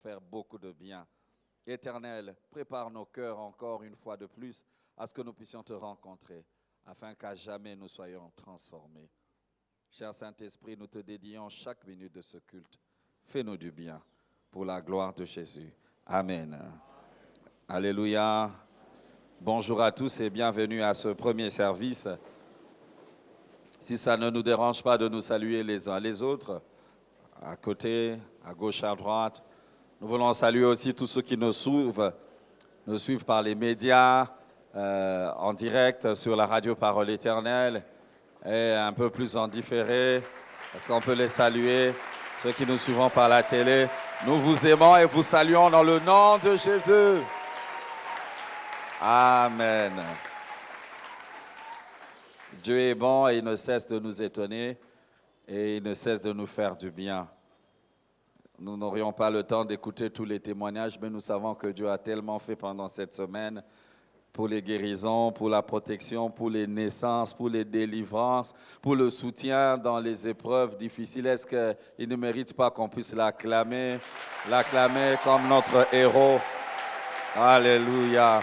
faire beaucoup de bien. Éternel, prépare nos cœurs encore une fois de plus à ce que nous puissions te rencontrer, afin qu'à jamais nous soyons transformés. Cher Saint-Esprit, nous te dédions chaque minute de ce culte. Fais-nous du bien pour la gloire de Jésus. Amen. Alléluia. Bonjour à tous et bienvenue à ce premier service. Si ça ne nous dérange pas de nous saluer les uns les autres, à côté, à gauche, à droite, nous voulons saluer aussi tous ceux qui nous suivent par les médias, en direct sur la radio Parole Éternelle et un peu plus en différé. Est-ce qu'on peut les saluer? Ceux qui nous suivent par la télé, nous vous aimons et vous saluons dans le nom de Jésus. Amen. Dieu est bon et il ne cesse de nous étonner et il ne cesse de nous faire du bien. Nous n'aurions pas le temps d'écouter tous les témoignages, mais nous savons que Dieu a tellement fait pendant cette semaine pour les guérisons, pour la protection, pour les naissances, pour les délivrances, pour le soutien dans les épreuves difficiles. Est-ce qu'il ne mérite pas qu'on puisse l'acclamer comme notre héros? Alléluia.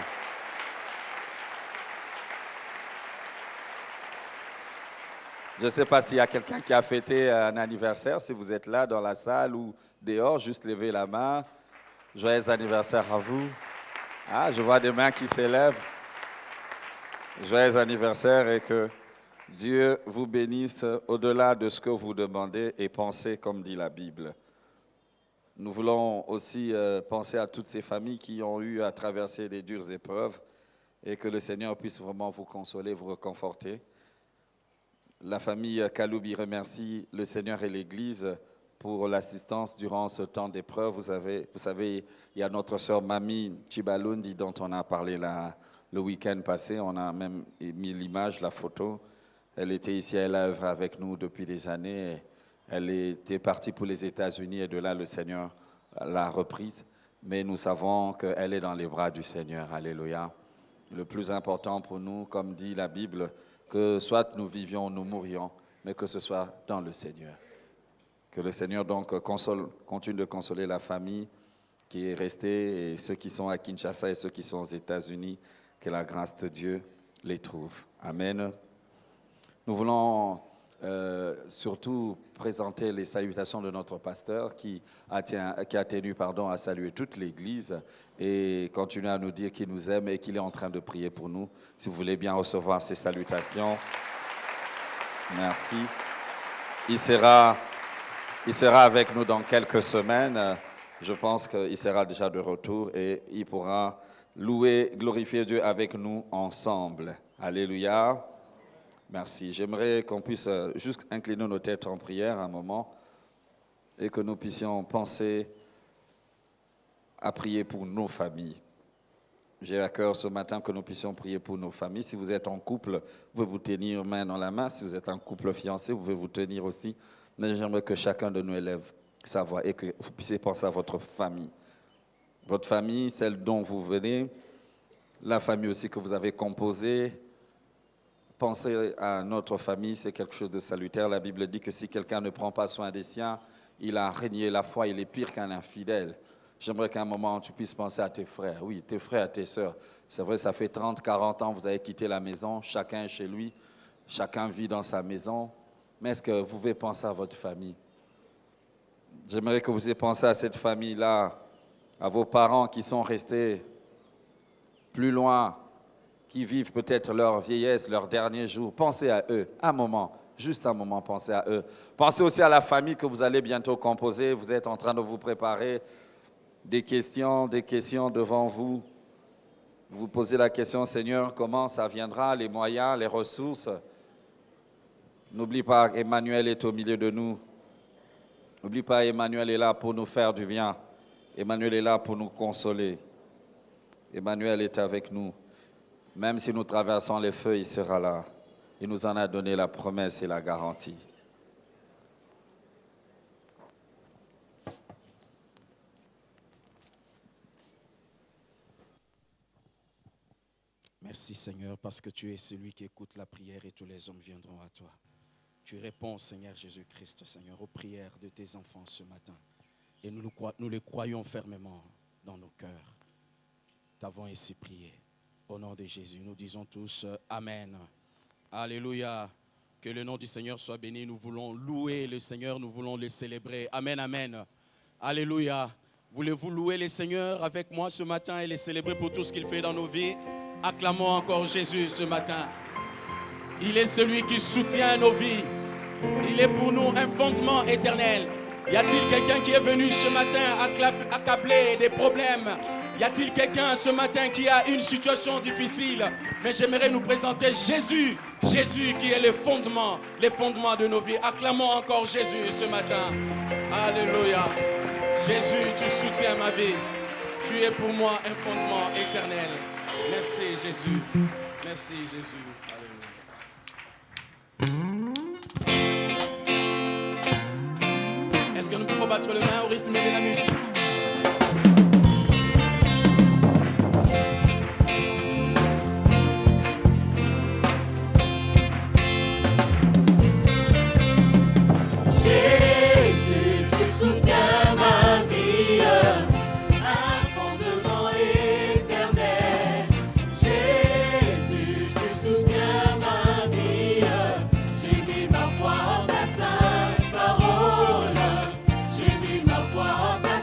Je ne sais pas s'il y a quelqu'un qui a fêté un anniversaire, si vous êtes là dans la salle ou dehors, juste levez la main. Joyeux anniversaire à vous. Ah, je vois des mains qui s'élèvent. Joyeux anniversaire et que Dieu vous bénisse au-delà de ce que vous demandez et pensez comme dit la Bible. Nous voulons aussi penser à toutes ces familles qui ont eu à traverser des dures épreuves et que le Seigneur puisse vraiment vous consoler, vous réconforter. La famille Kaloubi remercie le Seigneur et l'Église pour l'assistance durant ce temps d'épreuve. Vous savez, il y a notre sœur Mami Chibalundi dont on a parlé le week-end passé. On a même mis l'image, la photo. Elle était ici, elle a œuvré avec nous depuis des années. Elle était partie pour les États-Unis et de là, le Seigneur l'a reprise. Mais nous savons qu'elle est dans les bras du Seigneur. Alléluia. Le plus important pour nous, comme dit la Bible, que soit nous vivions ou nous mourions, mais que ce soit dans le Seigneur. Que le Seigneur donc continue de consoler la famille qui est restée et ceux qui sont à Kinshasa et ceux qui sont aux États-Unis, que la grâce de Dieu les trouve. Amen. Nous voulons surtout présenter les salutations de notre pasteur qui a tenu à saluer toute l'Église et continue à nous dire qu'il nous aime et qu'il est en train de prier pour nous. Si vous voulez bien recevoir ces salutations. Merci. Il sera avec nous dans quelques semaines. Je pense qu'il sera déjà de retour et il pourra louer, glorifier Dieu avec nous ensemble. Alléluia. Merci. J'aimerais qu'on puisse juste incliner nos têtes en prière un moment et que nous puissions penser à prier pour nos familles. J'ai à cœur ce matin que nous puissions prier pour nos familles. Si vous êtes en couple, vous pouvez vous tenir main dans la main. Si vous êtes en couple fiancé, vous pouvez vous tenir aussi. Mais j'aimerais que chacun de nous élève sa voix et que vous puissiez penser à votre famille. Votre famille, celle dont vous venez, la famille aussi que vous avez composée. Penser à notre famille, c'est quelque chose de salutaire. La Bible dit que si quelqu'un ne prend pas soin des siens, il a régné la foi, il est pire qu'un infidèle. J'aimerais qu'à un moment, tu puisses penser à tes frères. Oui, tes frères, tes sœurs. C'est vrai, ça fait 30, 40 ans que vous avez quitté la maison. Chacun est chez lui. Chacun vit dans sa maison. Mais est-ce que vous pouvez penser à votre famille? J'aimerais que vous ayez pensé à cette famille-là, à vos parents qui sont restés plus loin, qui vivent peut-être leur vieillesse, leurs derniers jours. Pensez à eux, un moment, juste un moment, pensez à eux. Pensez aussi à la famille que vous allez bientôt composer. Vous êtes en train de vous préparer. Des questions devant vous. Vous posez la question, Seigneur, comment ça viendra, les moyens, les ressources? N'oublie pas, Emmanuel est au milieu de nous. N'oublie pas, Emmanuel est là pour nous faire du bien. Emmanuel est là pour nous consoler. Emmanuel est avec nous. Même si nous traversons les feux, il sera là. Il nous en a donné la promesse et la garantie. Merci Seigneur, parce que tu es celui qui écoute la prière et tous les hommes viendront à toi. Tu réponds, Seigneur Jésus-Christ, Seigneur, aux prières de tes enfants ce matin. Et nous le croyons fermement dans nos cœurs. T'avons ainsi prié. Au nom de Jésus, nous disons tous Amen. Alléluia. Que le nom du Seigneur soit béni. Nous voulons louer le Seigneur, nous voulons le célébrer. Amen, amen. Alléluia. Voulez-vous louer le Seigneur avec moi ce matin et le célébrer pour tout ce qu'il fait dans nos vies? Acclamons encore Jésus ce matin. Il est celui qui soutient nos vies. Il est pour nous un fondement éternel. Y a-t-il quelqu'un qui est venu ce matin accablé des problèmes? Y a-t-il quelqu'un ce matin qui a une situation difficile? Mais j'aimerais nous présenter Jésus. Jésus qui est le fondement de nos vies. Acclamons encore Jésus ce matin. Alléluia. Jésus, tu soutiens ma vie. Tu es pour moi un fondement éternel. Merci Jésus. Merci Jésus. Alléluia. Est-ce que nous pouvons battre les mains au rythme de la musique? J'ai mis ma foi en ta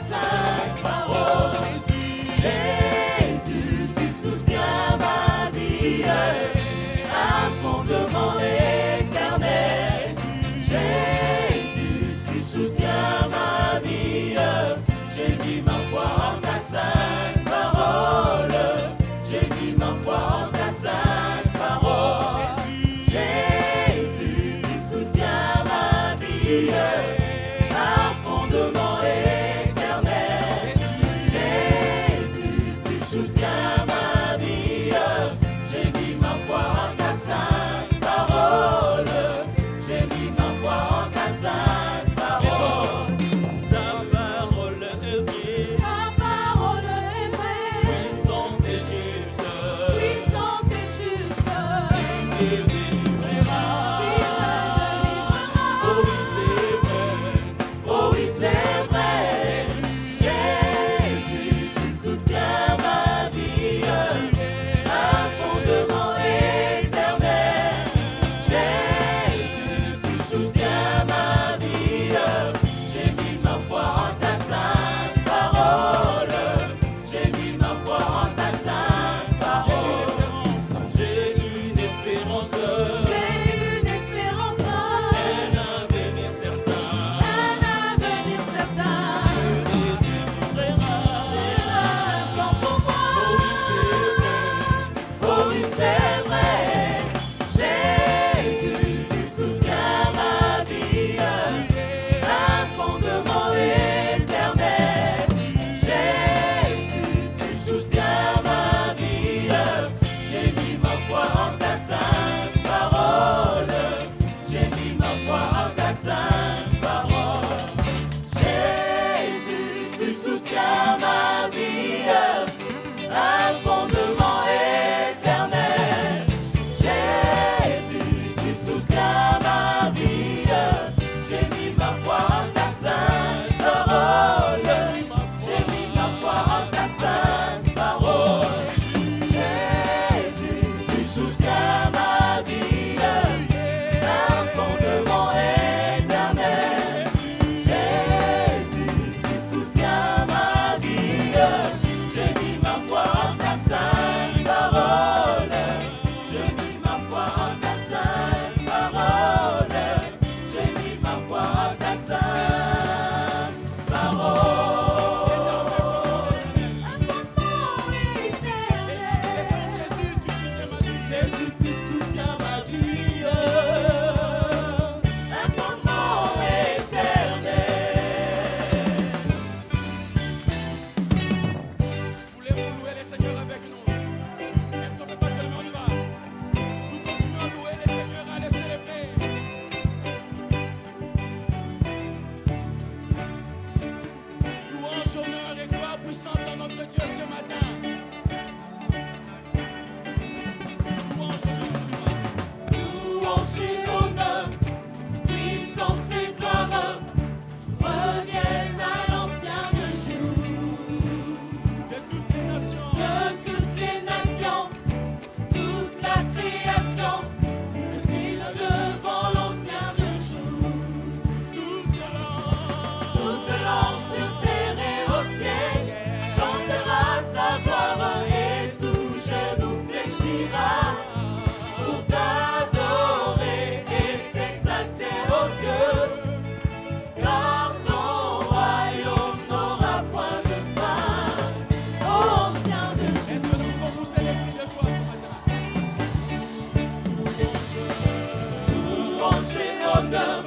Louange et honneur,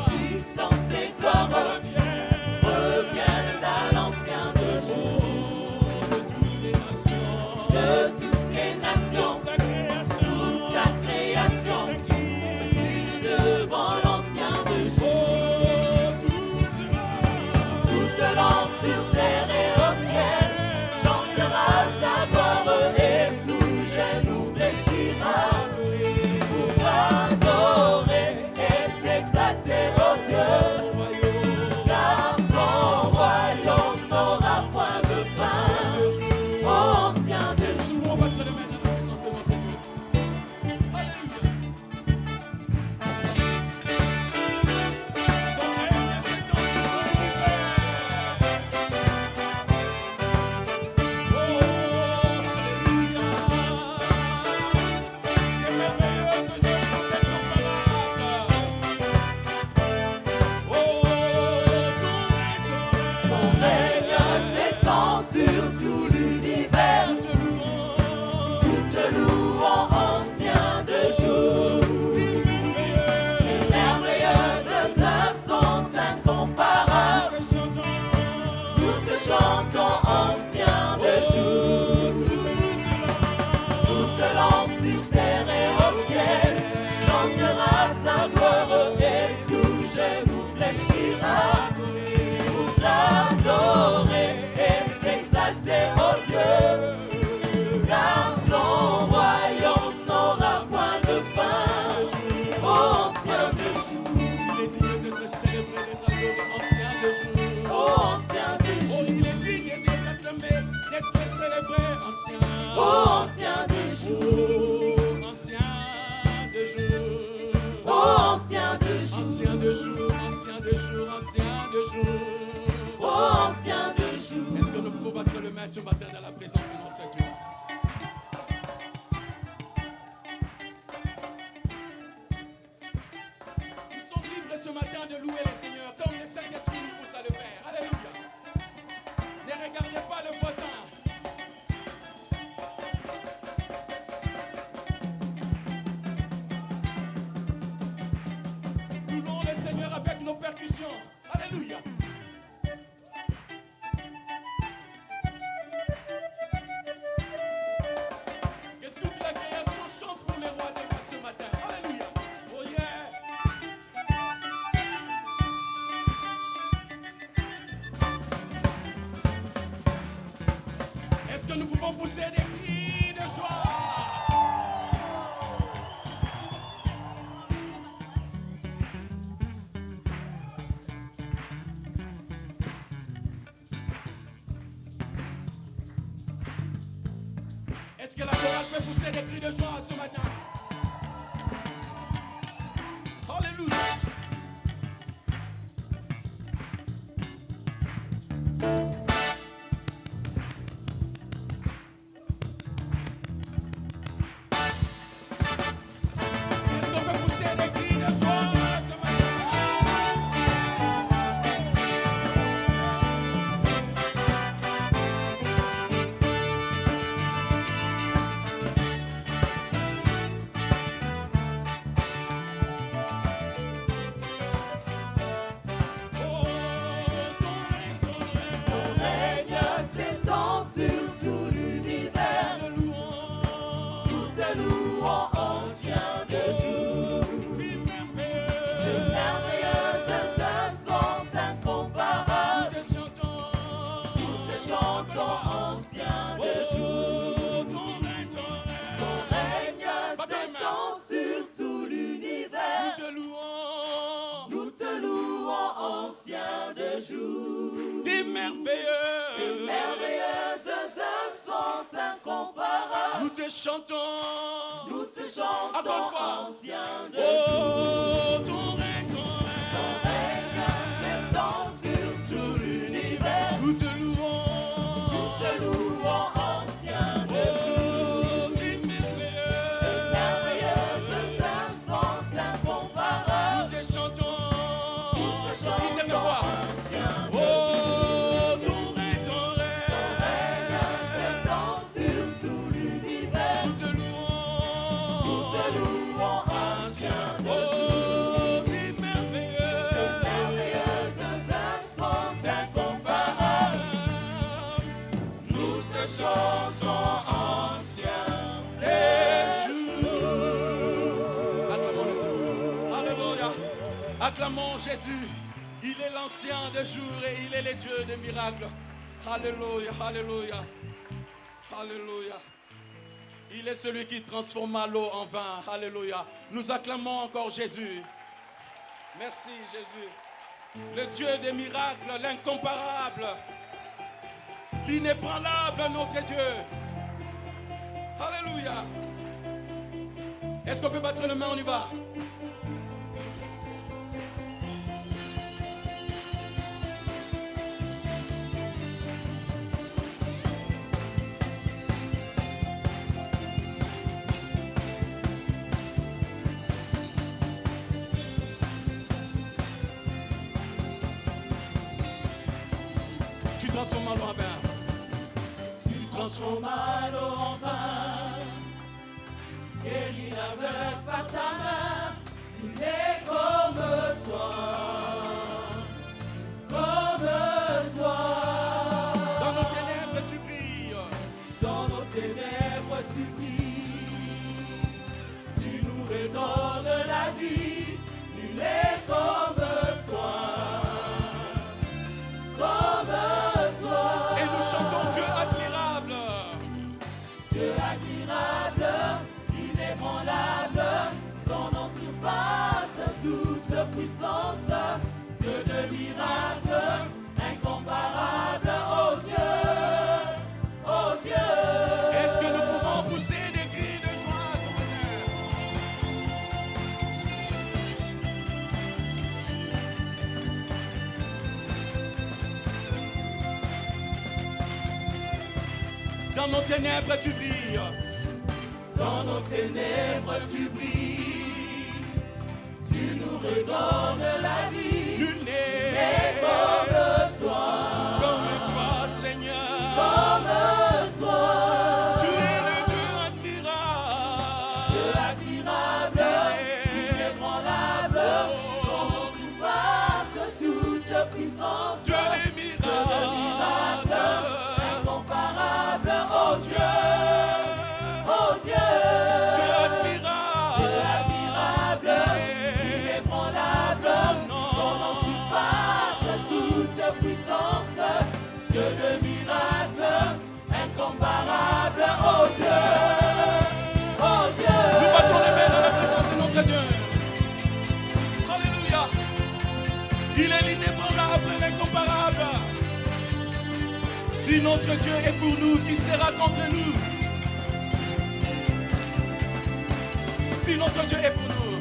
puissance et gloire reviennent à l'ancien de jour. De toutes les nations, toute la création s'incline devant l'ancien de jour. Toute langue sur terre et au ciel chantera sa gloire et tout genou fléchira pour adorer et t'exalter, ô Dieu. Car ton royaume n'aura point de fin, ô ancien de jour. On va te le mettre dans la présence de notre Dieu. Alléluia. Son règne s'étend sur tout l'univers. Oh, alléluia. Tes merveilleuses œuvres sont incomparables. Oh, Ton règne s'étend sur tout l'univers. Nous te louons, ancien de jour. Tes merveilleuses œuvres sont incomparables. Nous te chantons, ancien de jour. Toute langue sur terre et au ciel chantera sa gloire et tout genou fléchira pour t'adorer et t'exalter, ô Dieu. Car ton royaume n'aura point de fin, ô ancien de jour. il est digne de te célébrer, d'être adoré, ancien de jour. Ô ancien de Oh, jour. il est digne d'être acclamé, d'être célébré, ancien. Ô ancien de jour. Ancien de jour. Ô ancien de jour. Ancien de jour, ancien de jour, ancien de jour. Ô ancien de jour. Est-ce que nous pouvons battre le main ce matin dans la présence de notre Dieu? Nous sommes libres ce matin de louer le Seigneur comme le Saint-Esprit nous pousse à le faire. Alléluia. Ne regardez pas le voisin. Nous louons le Seigneur avec nos percussions. Alléluia. Que toute la création chante pour les rois des rois ce matin. Alléluia. Oh yeah. Est-ce que nous pouvons pousser des cris de joie? Est-ce que la chorale peut pousser des cris de joie ce matin? Alléluia. Est-ce qu'on peut pousser des cris de joie ce matin? Oh, Ton règne s'étend sur tout l'univers. te louons. Nous te louons, ancien de jour. Tes Tes merveilleux. merveilleuses œuvres sont incomparables. Nous te chantons. Nous te chantons, ancien de jour. Oh, ton règne, ton règne. Ton règne s'étend sur tout Nous l'univers. te louons. Nous te louons, ancien de jour. Tes Tes merveilleux. merveilleuses œuvres sont incomparables. Nous te chantons. Nous te chantons, Encore une fois. ancien de jour. Oh, ton règne, ton Ton règne. règne s'étend sur tout l'univers. Nous te louons. Nous te louons, ancien de jour. Oh, tes Tes merveilleux. merveilleuses œuvres sont Nous incomparables. te chantons. Nous te chantons, Il ne voit. ancien de jour. Oh, ton règne, ton Ton règne règne. s'étend sur tout l'univers. Nous te louons. Nous te louons, l'ancien des jours. Oh, dis merveilleux, Merveilleuses œuvres sont incomparables. Nous te chantons ancien des jours. Alléluia. Acclamons Jésus. Il est l'ancien des jours et il est le Dieu des miracles. Alléluia, alléluia, alléluia. Il est celui qui transforma l'eau en vin. Alléluia. Nous acclamons encore Jésus. Merci Jésus. Le Dieu des miracles, l'incomparable, l'inébranlable, notre Dieu. Alléluia. Est-ce qu'on peut battre les mains? On y va. Tu transformes l'eau en vin. Tu transformas l'eau en vin. Guéris l'aveugle par ta main. Il est comme toi. Comme toi. Dans nos ténèbres, tu brilles. Dans nos ténèbres, tu brilles. Tu nous redonnes la vie. Il est comme toi. Comme toi. Et nous chantons Dieu admirable. Dieu admirable, inébranlable, ton nom surpasse toute puissance. Dieu de miracles, incomparable, oh Dieu, oh Dieu. Est-ce que nous pouvons pousser des cris de joie ce matin? Dans nos ténèbres, tu brilles. Dans nos ténèbres, tu brilles. Tu nous redonnes la vie. Nul Et n'est comme toi, Seigneur. comme toi. Tu es le Dieu Dieu admirable. admirable, inébranlable, ton nom surpasse toute puissance. Dieu des miracles. Incomparable, oh Dieu, oh Dieu. Dieu Dieu admirable. admirable, inébranlable, ton nom surpasse toute puissance. Dieu de miracles, incomparable, oh Dieu, oh Dieu. Nous battons les mains dans la présence de notre Dieu. Alléluia. Il est l'inébranlable, l'incomparable. Si notre Dieu est pour nous, qui sera contre nous? Si notre Dieu est pour nous,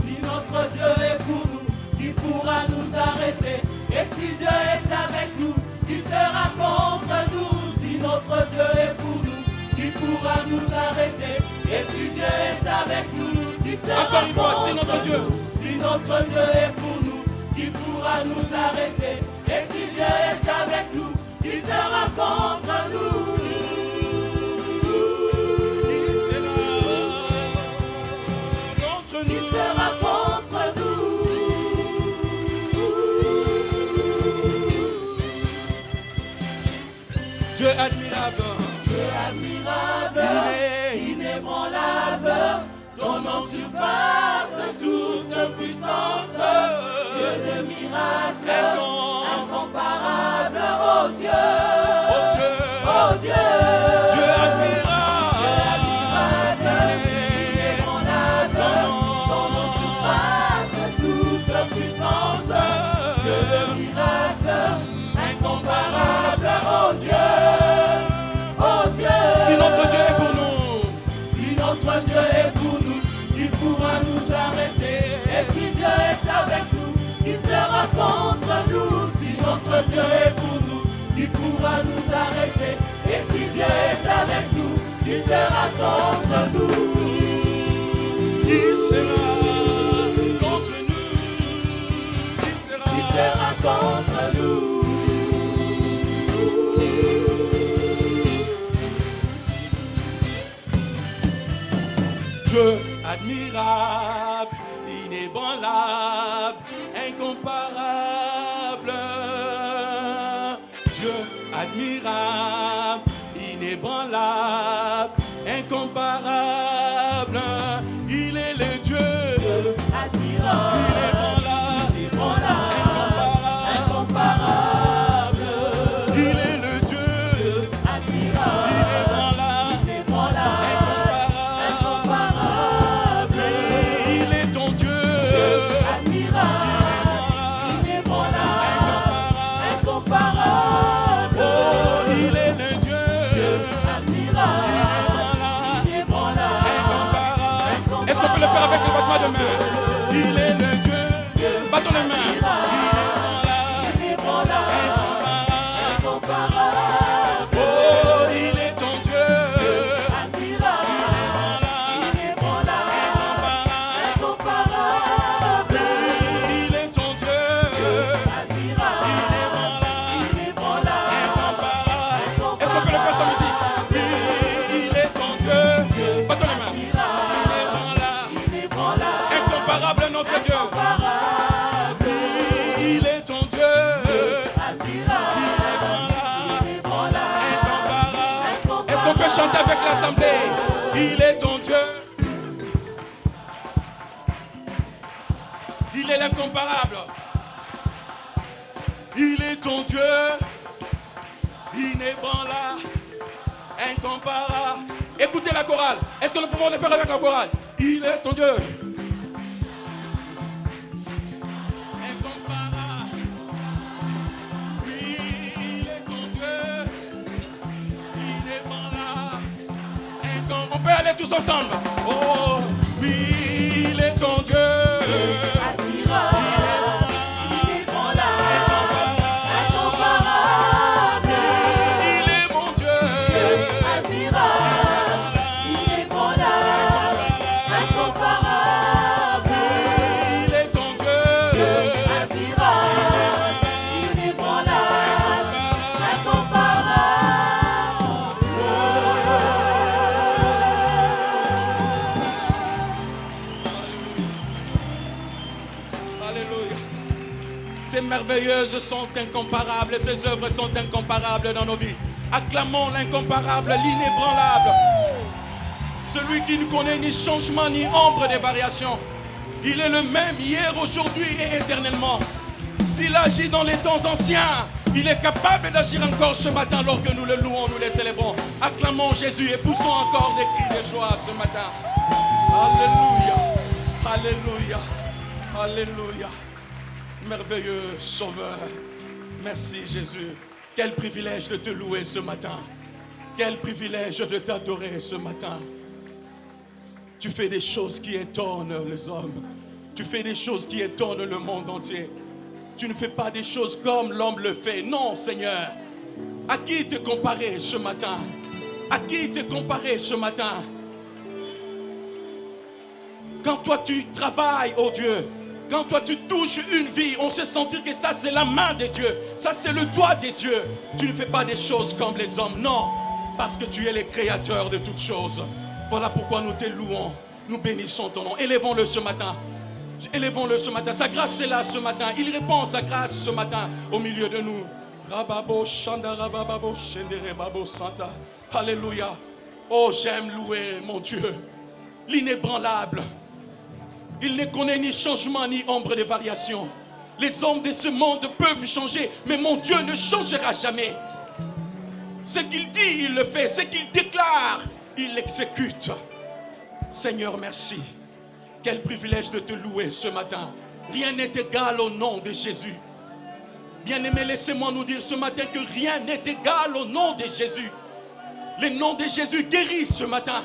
Si notre Dieu est pour nous, qui pourra nous arrêter? Et si Dieu est avec nous, qui sera contre nous? Si notre Dieu est pour nous, qui pourra nous arrêter? Et si Dieu est avec nous, qui sera Encore une fois, contre si notre Dieu. nous? Si notre Dieu est pour nous, qui pourra nous arrêter? Et si Dieu est avec nous, qui sera contre nous? il sera contre Qui nous. sera contre nous? Dieu admirable. Dieu admirable, inébranlable, ton nom surpasse toute puissance. Dieu de miracles, incomparable, oh Dieu, Oh Dieu. oh Dieu. Dieu admirable. Inébranlable, ton nom surpasse toute puissance. Dieu de miracles, incomparable, oh Dieu, oh Dieu. Si notre Dieu est pour nous, Si notre Dieu est pour nous, qui pourra nous arrêter? Et si Dieu est avec nous, qui sera contre nous? Si notre Dieu est pour nous, qui pourra nous arrêter? Et si Dieu est avec nous, qui sera contre nous? il sera contre nous. Il sera Qui sera contre nous? Dieu admirable. admirable, inébranlable, incomparable. Dieu admirable, inébranlable, incomparable. Il est le Dieu admirable, inébranlable, incomparable. Il est le Dieu admirable, inébranlable, incomparable. Il est ton Dieu Admirable, inébranlable, incomparable. Oh, il est le Dieu Admirable, inébranlable, incomparable. Est-ce qu'on peut le faire avec le battement de main? Il est le Dieu. Battons les mains. inébranlable, incomparable. Oh, il est ton Dieu. Admirable, inébranlable, incomparable. Il est ton Dieu. Admirable, inébranlable, Incomparable. Est-ce qu'on peut le faire sans musique? Il est ton Dieu. Battons les mains. inébranlable, Incomparable notre Dieu. Il est ton Dieu. Incomparable. Est-ce qu'on peut chanter avec l'assemblée? Il est ton Dieu. Il est l'incomparable. Il est ton Dieu. Inébranlable. Incomparable. Écoutez la chorale. Est-ce que nous pouvons le faire avec la chorale? Il est ton Dieu. Incomparable. Oui, il est ton Dieu. Inébranlable. On peut aller tous ensemble. Oh, oui, il est ton Dieu. admirable, inébranlable, incomparable. Il est mon Dieu. Admirable, inébranlable, incomparable. Il est ton Dieu. Admirable, inébranlable, incomparable. Alléluia. Ces merveilleuses sont incomparables, ces œuvres sont incomparables dans nos vies. Acclamons l'incomparable, l'inébranlable. Celui qui ne connaît ni changement ni ombre de variation. Il est le même hier, aujourd'hui et éternellement. S'il agit dans les temps anciens, il est capable d'agir encore ce matin alors que nous le louons, nous le célébrons. Acclamons Jésus et poussons encore des cris de joie ce matin. Alléluia, alléluia, alléluia. Merveilleux Sauveur. Merci Jésus. Quel privilège de te louer ce matin. Quel privilège de t'adorer ce matin. Tu fais des choses qui étonnent les hommes. Tu fais des choses qui étonnent le monde entier. Tu ne fais pas des choses comme l'homme le fait. Non, Seigneur. À qui te comparer ce matin? À qui te comparer ce matin? Quand toi tu travailles, oh Dieu, quand toi tu touches une vie, on se sentir que ça c'est la main de Dieu. Ça c'est le doigt de Dieu. Tu ne fais pas des choses comme les hommes. Non, parce que tu es le créateur de toutes choses. Voilà pourquoi nous te louons, nous bénissons ton nom. Élevons-le ce matin. Élevons-le ce matin. Sa grâce est là ce matin. Il répond sa grâce ce matin au milieu de nous. Rababo, shanda, rababo, shendere, babo, santa. Alléluia. Oh, j'aime louer mon Dieu, l'inébranlable. Il ne connaît ni changement ni ombre de variation. Les hommes de ce monde peuvent changer, mais mon Dieu ne changera jamais. Ce qu'il dit, il le fait. Ce qu'il déclare, il l'exécute. Seigneur, merci. Quel privilège de te louer ce matin. Rien n'est égal au nom de Jésus. Bien-aimés, laissez-moi nous dire ce matin que rien n'est égal au nom de Jésus. Le nom de Jésus guérit ce matin.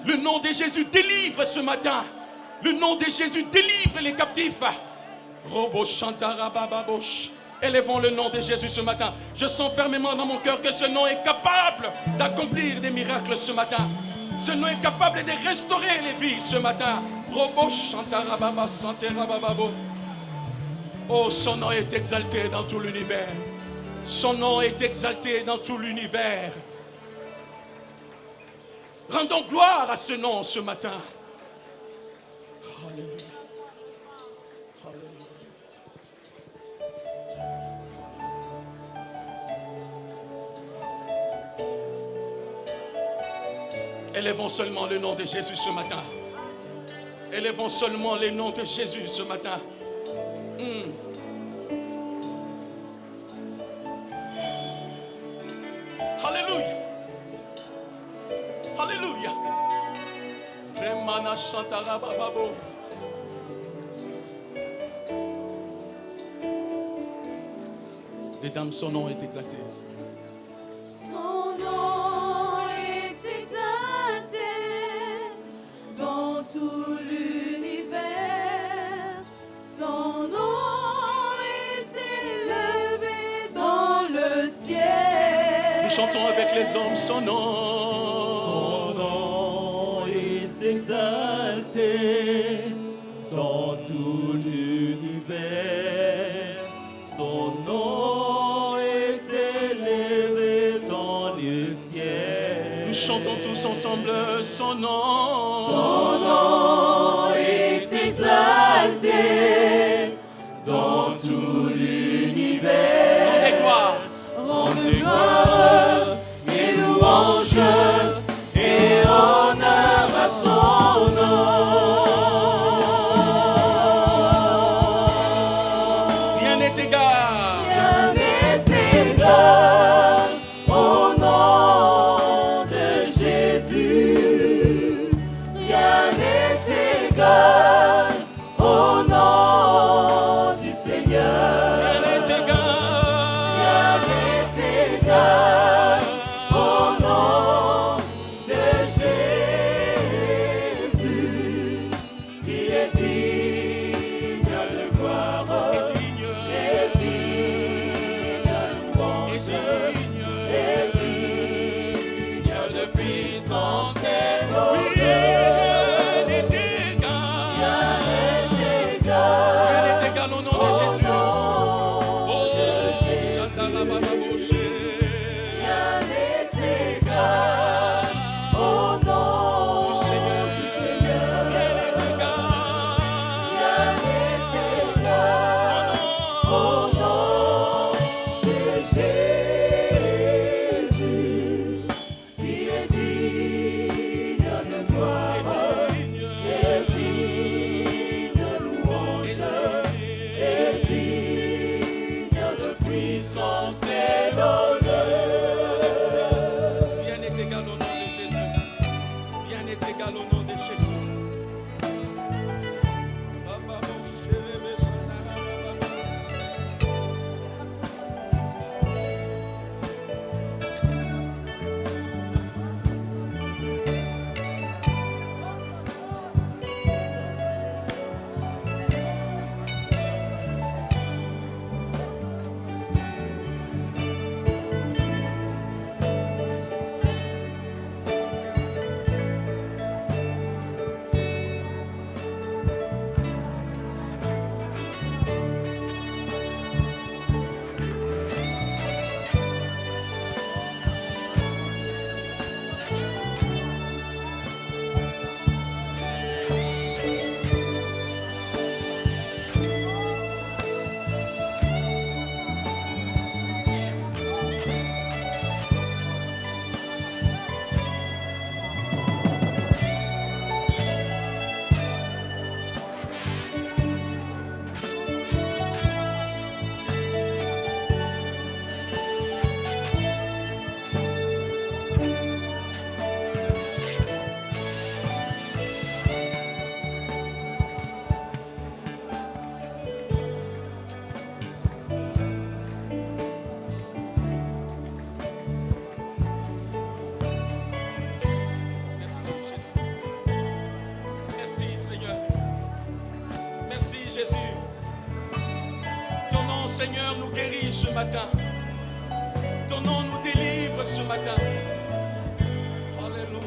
Le nom de Jésus délivre ce matin. Le nom de Jésus délivre les captifs. Robo Chantarabababosh. Élevons le nom de Jésus ce matin. Je sens fermement dans mon cœur que ce nom est capable d'accomplir des miracles ce matin. Ce nom est capable de restaurer les vies ce matin. Robo Chantarababa Santerabababo. Oh, son nom est exalté dans tout l'univers. Son nom est exalté dans tout l'univers. Rendons gloire à ce nom ce matin. Alléluia. Alléluia. Élevons seulement le nom de Jésus ce matin. Élevons seulement le nom de Jésus ce matin. Alléluia. Alléluia. Remana Shantara Bababo. Les dames, son nom est exalté. Son nom est exalté dans tout l'univers. Son nom est élevé dans le ciel. Nous chantons avec les hommes son nom. Son nom est exalté dans tout l'univers. Son nom est élevé dans le ciel. Nous chantons tous ensemble son nom. Son nom est exalté dans tout l'univers. Et gloire. Rendez gloire et louange et honneur à son nom. Rien n'est égal. Rien n'est égal au nom de Jésus. Rien n'est égal au nom du Seigneur. Rien n'est égal. Rien n'est égal au nom de Jésus, qui est digne de gloire, Et digne. est digne de louange, est digne de puissance et Oui, d'honneur. rien n'est égal. Rien n'est égal Rien n'est égal au nom de Jésus. au nom de Jésus. Shatarabababoshe. Rien n'est égal au nom Du Seigneur. du Seigneur. Rien n'est égal. Rien n'est égal au nom de Jésus, qui est digne de gloire, est digne de louange, est digne de puissance et d'honneur. Rien n'est égal au nom de Jésus. Rien n'est égal au nom de Jésus. Merci Jésus. Merci Seigneur. Merci Jésus. Ton nom Seigneur nous guérit ce matin. Ton nom nous délivre ce matin. Alléluia.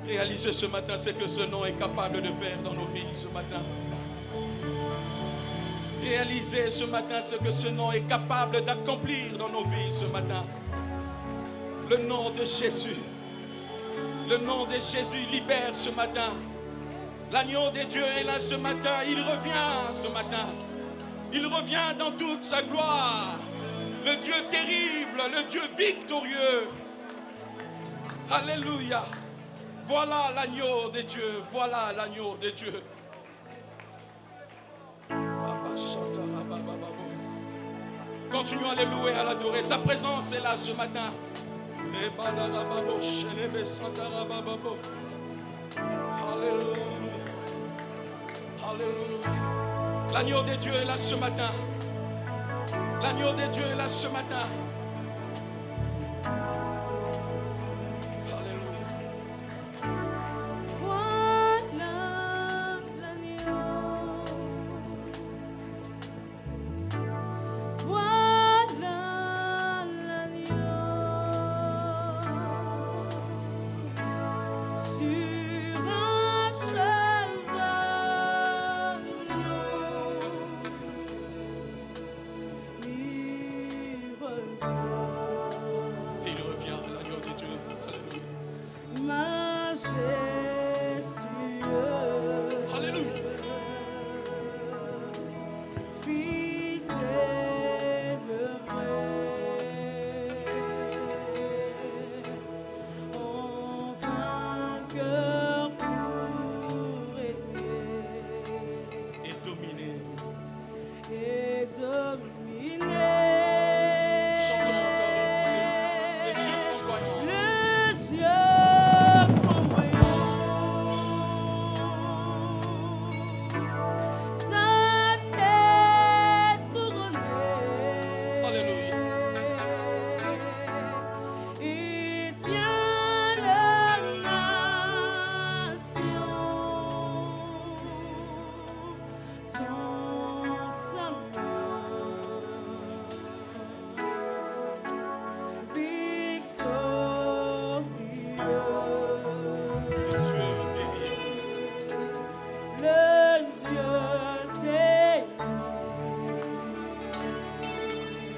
Réalisez ce matin ce que ce nom est capable de faire dans nos vies ce matin. Réalisez ce matin ce que ce nom est capable d'accomplir dans nos vies ce matin. Le nom de Jésus. Le nom de Jésus libère ce matin. L'agneau de Dieu est là ce matin. Il revient ce matin. Il revient dans toute sa gloire. Le Dieu terrible, le Dieu victorieux. Alléluia. Voilà l'agneau de Dieu. Voilà l'agneau de Dieu. Continuons à le louer, à l'adorer. Sa présence est là ce matin. Alléluia. Alléluia. L'agneau de Dieu est là ce matin. L'agneau de Dieu est là ce matin.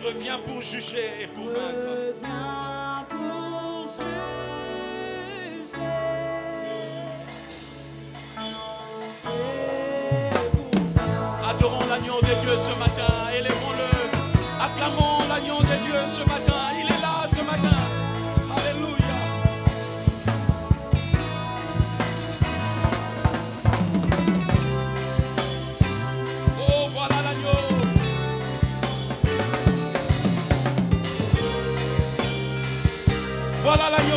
Reviens pour juger et pour vaincre. Reviens pour juger. Adorons l'agneau de Dieu ce matin. Élevons-le. Acclamons l'agneau de Dieu ce matin. Il est là ce matin. Alléluia. Oh, voilà l'agneau. Voilà l'agneau.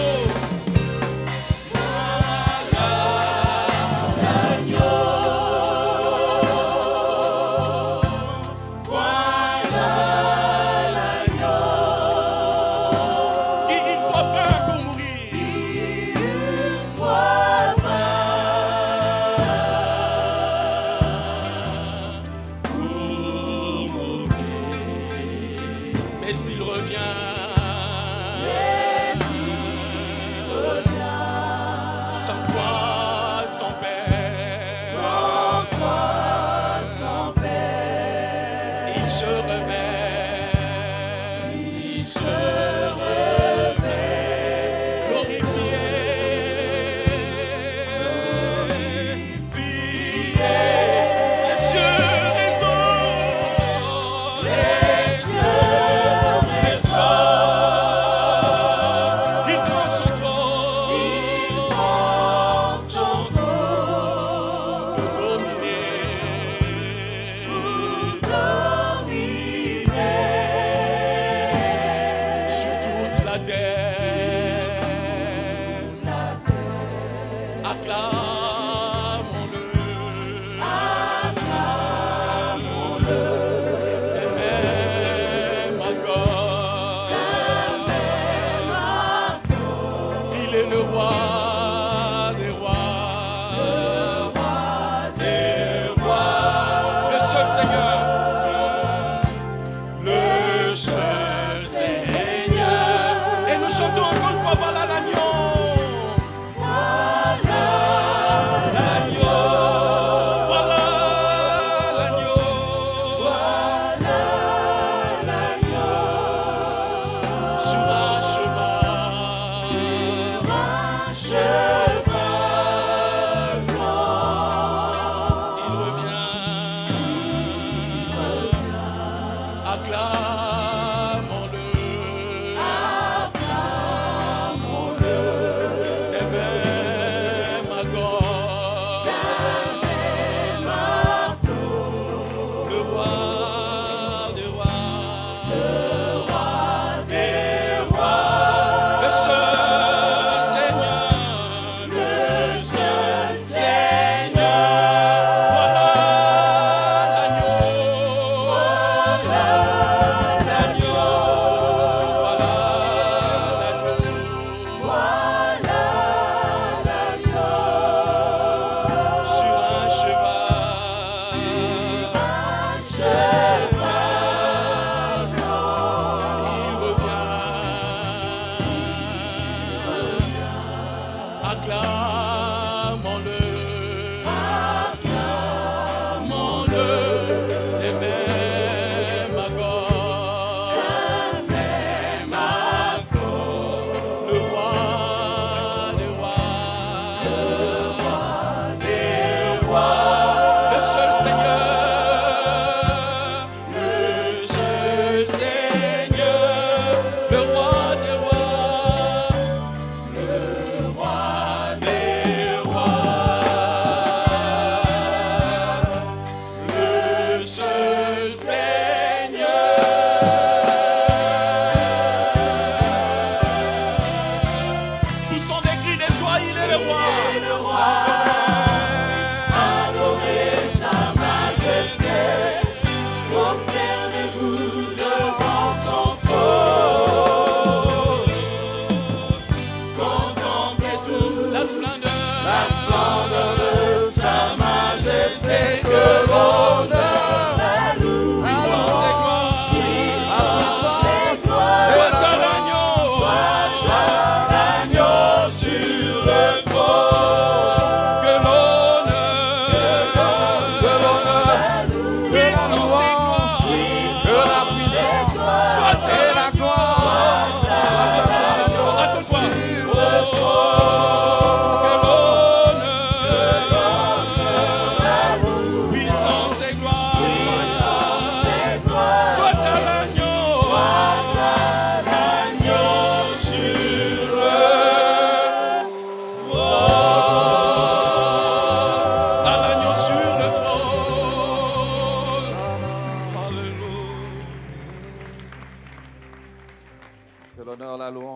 Les yeux,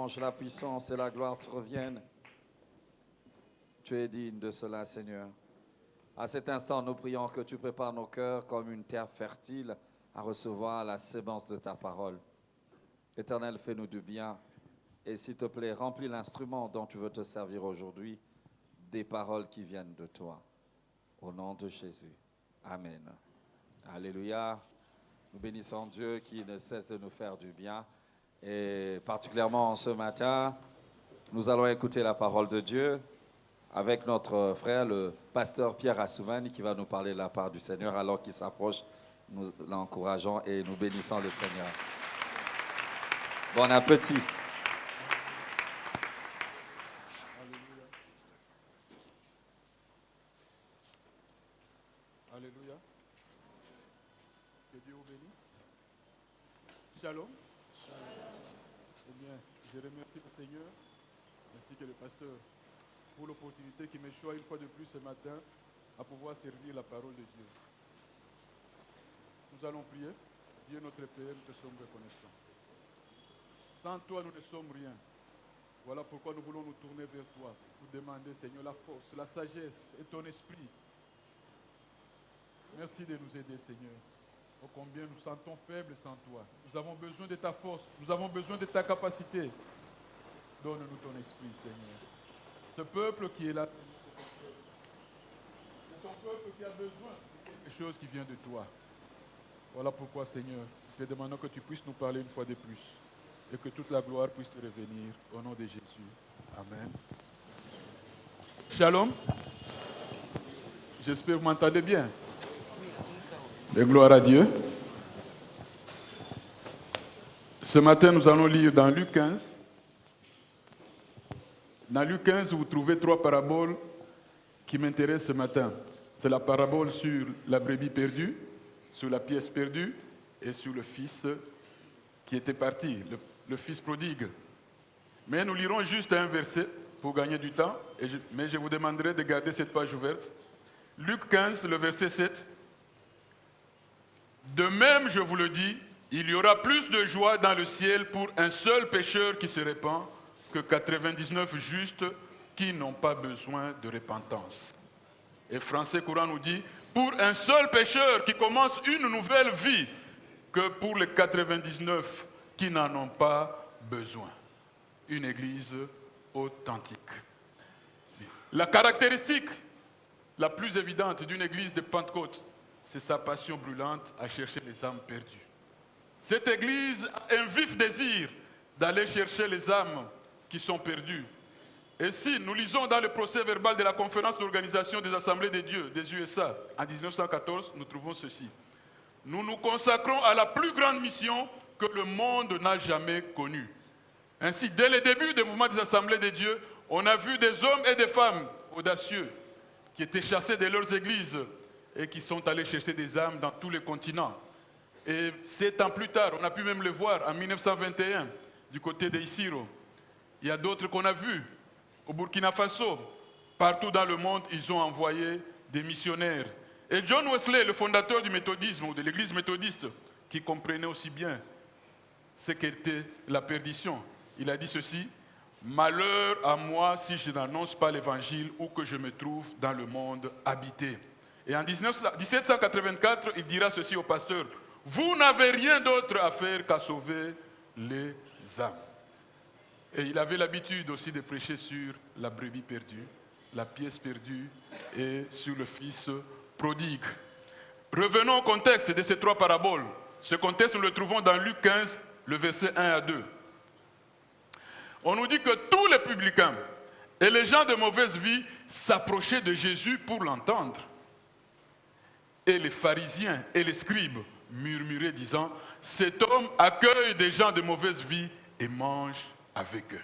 louange, la puissance et la gloire te reviennent. Tu es digne de cela, Seigneur. À cet instant, nous prions que tu prépares nos cœurs comme une terre fertile à recevoir la sémence de ta parole. Éternel, fais-nous du bien et s'il te plaît, remplis l'instrument dont tu veux te servir aujourd'hui, des paroles qui viennent de toi. Au nom de Jésus. Amen. Alléluia. Nous bénissons Dieu qui ne cesse de nous faire du bien. Et particulièrement ce matin, nous allons écouter la parole de Dieu avec notre frère, le pasteur Pierre Assoumani, qui va nous parler de la part du Seigneur. Alors qu'il s'approche, nous l'encourageons et nous bénissons le Seigneur. Bon appétit. Alléluia. Que Dieu vous bénisse. Shalom. Eh bien, je remercie le Seigneur ainsi que le pasteur pour l'opportunité qui me choisit une fois de plus ce matin à pouvoir servir la parole de Dieu. Nous allons prier. Dieu notre Père, nous te sommes reconnaissants. Sans toi, nous ne sommes rien. Voilà pourquoi nous voulons nous tourner vers toi pour demander, Seigneur, la force, la sagesse et ton esprit. Merci de nous aider, Seigneur. Oh, combien nous sentons faibles sans toi. Nous avons besoin de ta force. Nous avons besoin de ta capacité. Donne-nous ton esprit, Seigneur. Ce peuple qui est là, c'est ton peuple qui a besoin de quelque chose qui vient de toi. Voilà pourquoi, Seigneur, nous te demandons que tu puisses nous parler une fois de plus et que toute la gloire puisse te revenir au nom de Jésus. Amen. Shalom. J'espère que vous m'entendez bien. Et gloire à Dieu. Ce matin, nous allons lire dans Luc 15. Dans Luc 15, vous trouvez 3 paraboles qui m'intéressent ce matin. C'est la parabole sur la brebis perdue, sur la pièce perdue et sur le fils qui était parti, le fils prodigue. Mais nous lirons juste un verset pour gagner du temps, mais je vous demanderai de garder cette page ouverte. Luc 15, le verset 7. De même, je vous le dis, il y aura plus de joie dans le ciel pour un seul pécheur qui se répand que 99 justes qui n'ont pas besoin de repentance. Et Français courant nous dit, pour un seul pécheur qui commence une nouvelle vie que pour les 99 qui n'en ont pas besoin. Une église authentique. La caractéristique la plus évidente d'une église de Pentecôte, c'est sa passion brûlante à chercher les âmes perdues. Cette église a un vif désir d'aller chercher les âmes qui sont perdues. Et si nous lisons dans le procès verbal de la conférence d'organisation des assemblées de Dieu des USA en 1914, nous trouvons ceci. Nous nous consacrons à la plus grande mission que le monde n'a jamais connue. Ainsi, dès le début des mouvements des assemblées de Dieu, on a vu des hommes et des femmes audacieux qui étaient chassés de leurs églises et qui sont allés chercher des âmes dans tous les continents. Et 7 ans plus tard, on a pu même le voir en 1921, du côté d'Isiro. Il y a d'autres qu'on a vus au Burkina Faso. Partout dans le monde, ils ont envoyé des missionnaires. Et John Wesley, le fondateur du méthodisme ou de l'église méthodiste, qui comprenait aussi bien ce qu'était la perdition, il a dit ceci: malheur à moi si je n'annonce pas l'évangile ou que je me trouve dans le monde habité. Et en 1784, il dira ceci au pasteur: vous n'avez rien d'autre à faire qu'à sauver les âmes. Et il avait l'habitude aussi de prêcher sur la brebis perdue, la pièce perdue et sur le fils prodigue. Revenons au contexte de ces 3 paraboles. Ce contexte, nous le trouvons dans Luc 15, le verset 1 à 2. On nous dit que tous les publicains et les gens de mauvaise vie s'approchaient de Jésus pour l'entendre. Et les pharisiens et les scribes murmuraient disant, cet homme accueille des gens de mauvaise vie et mange avec eux.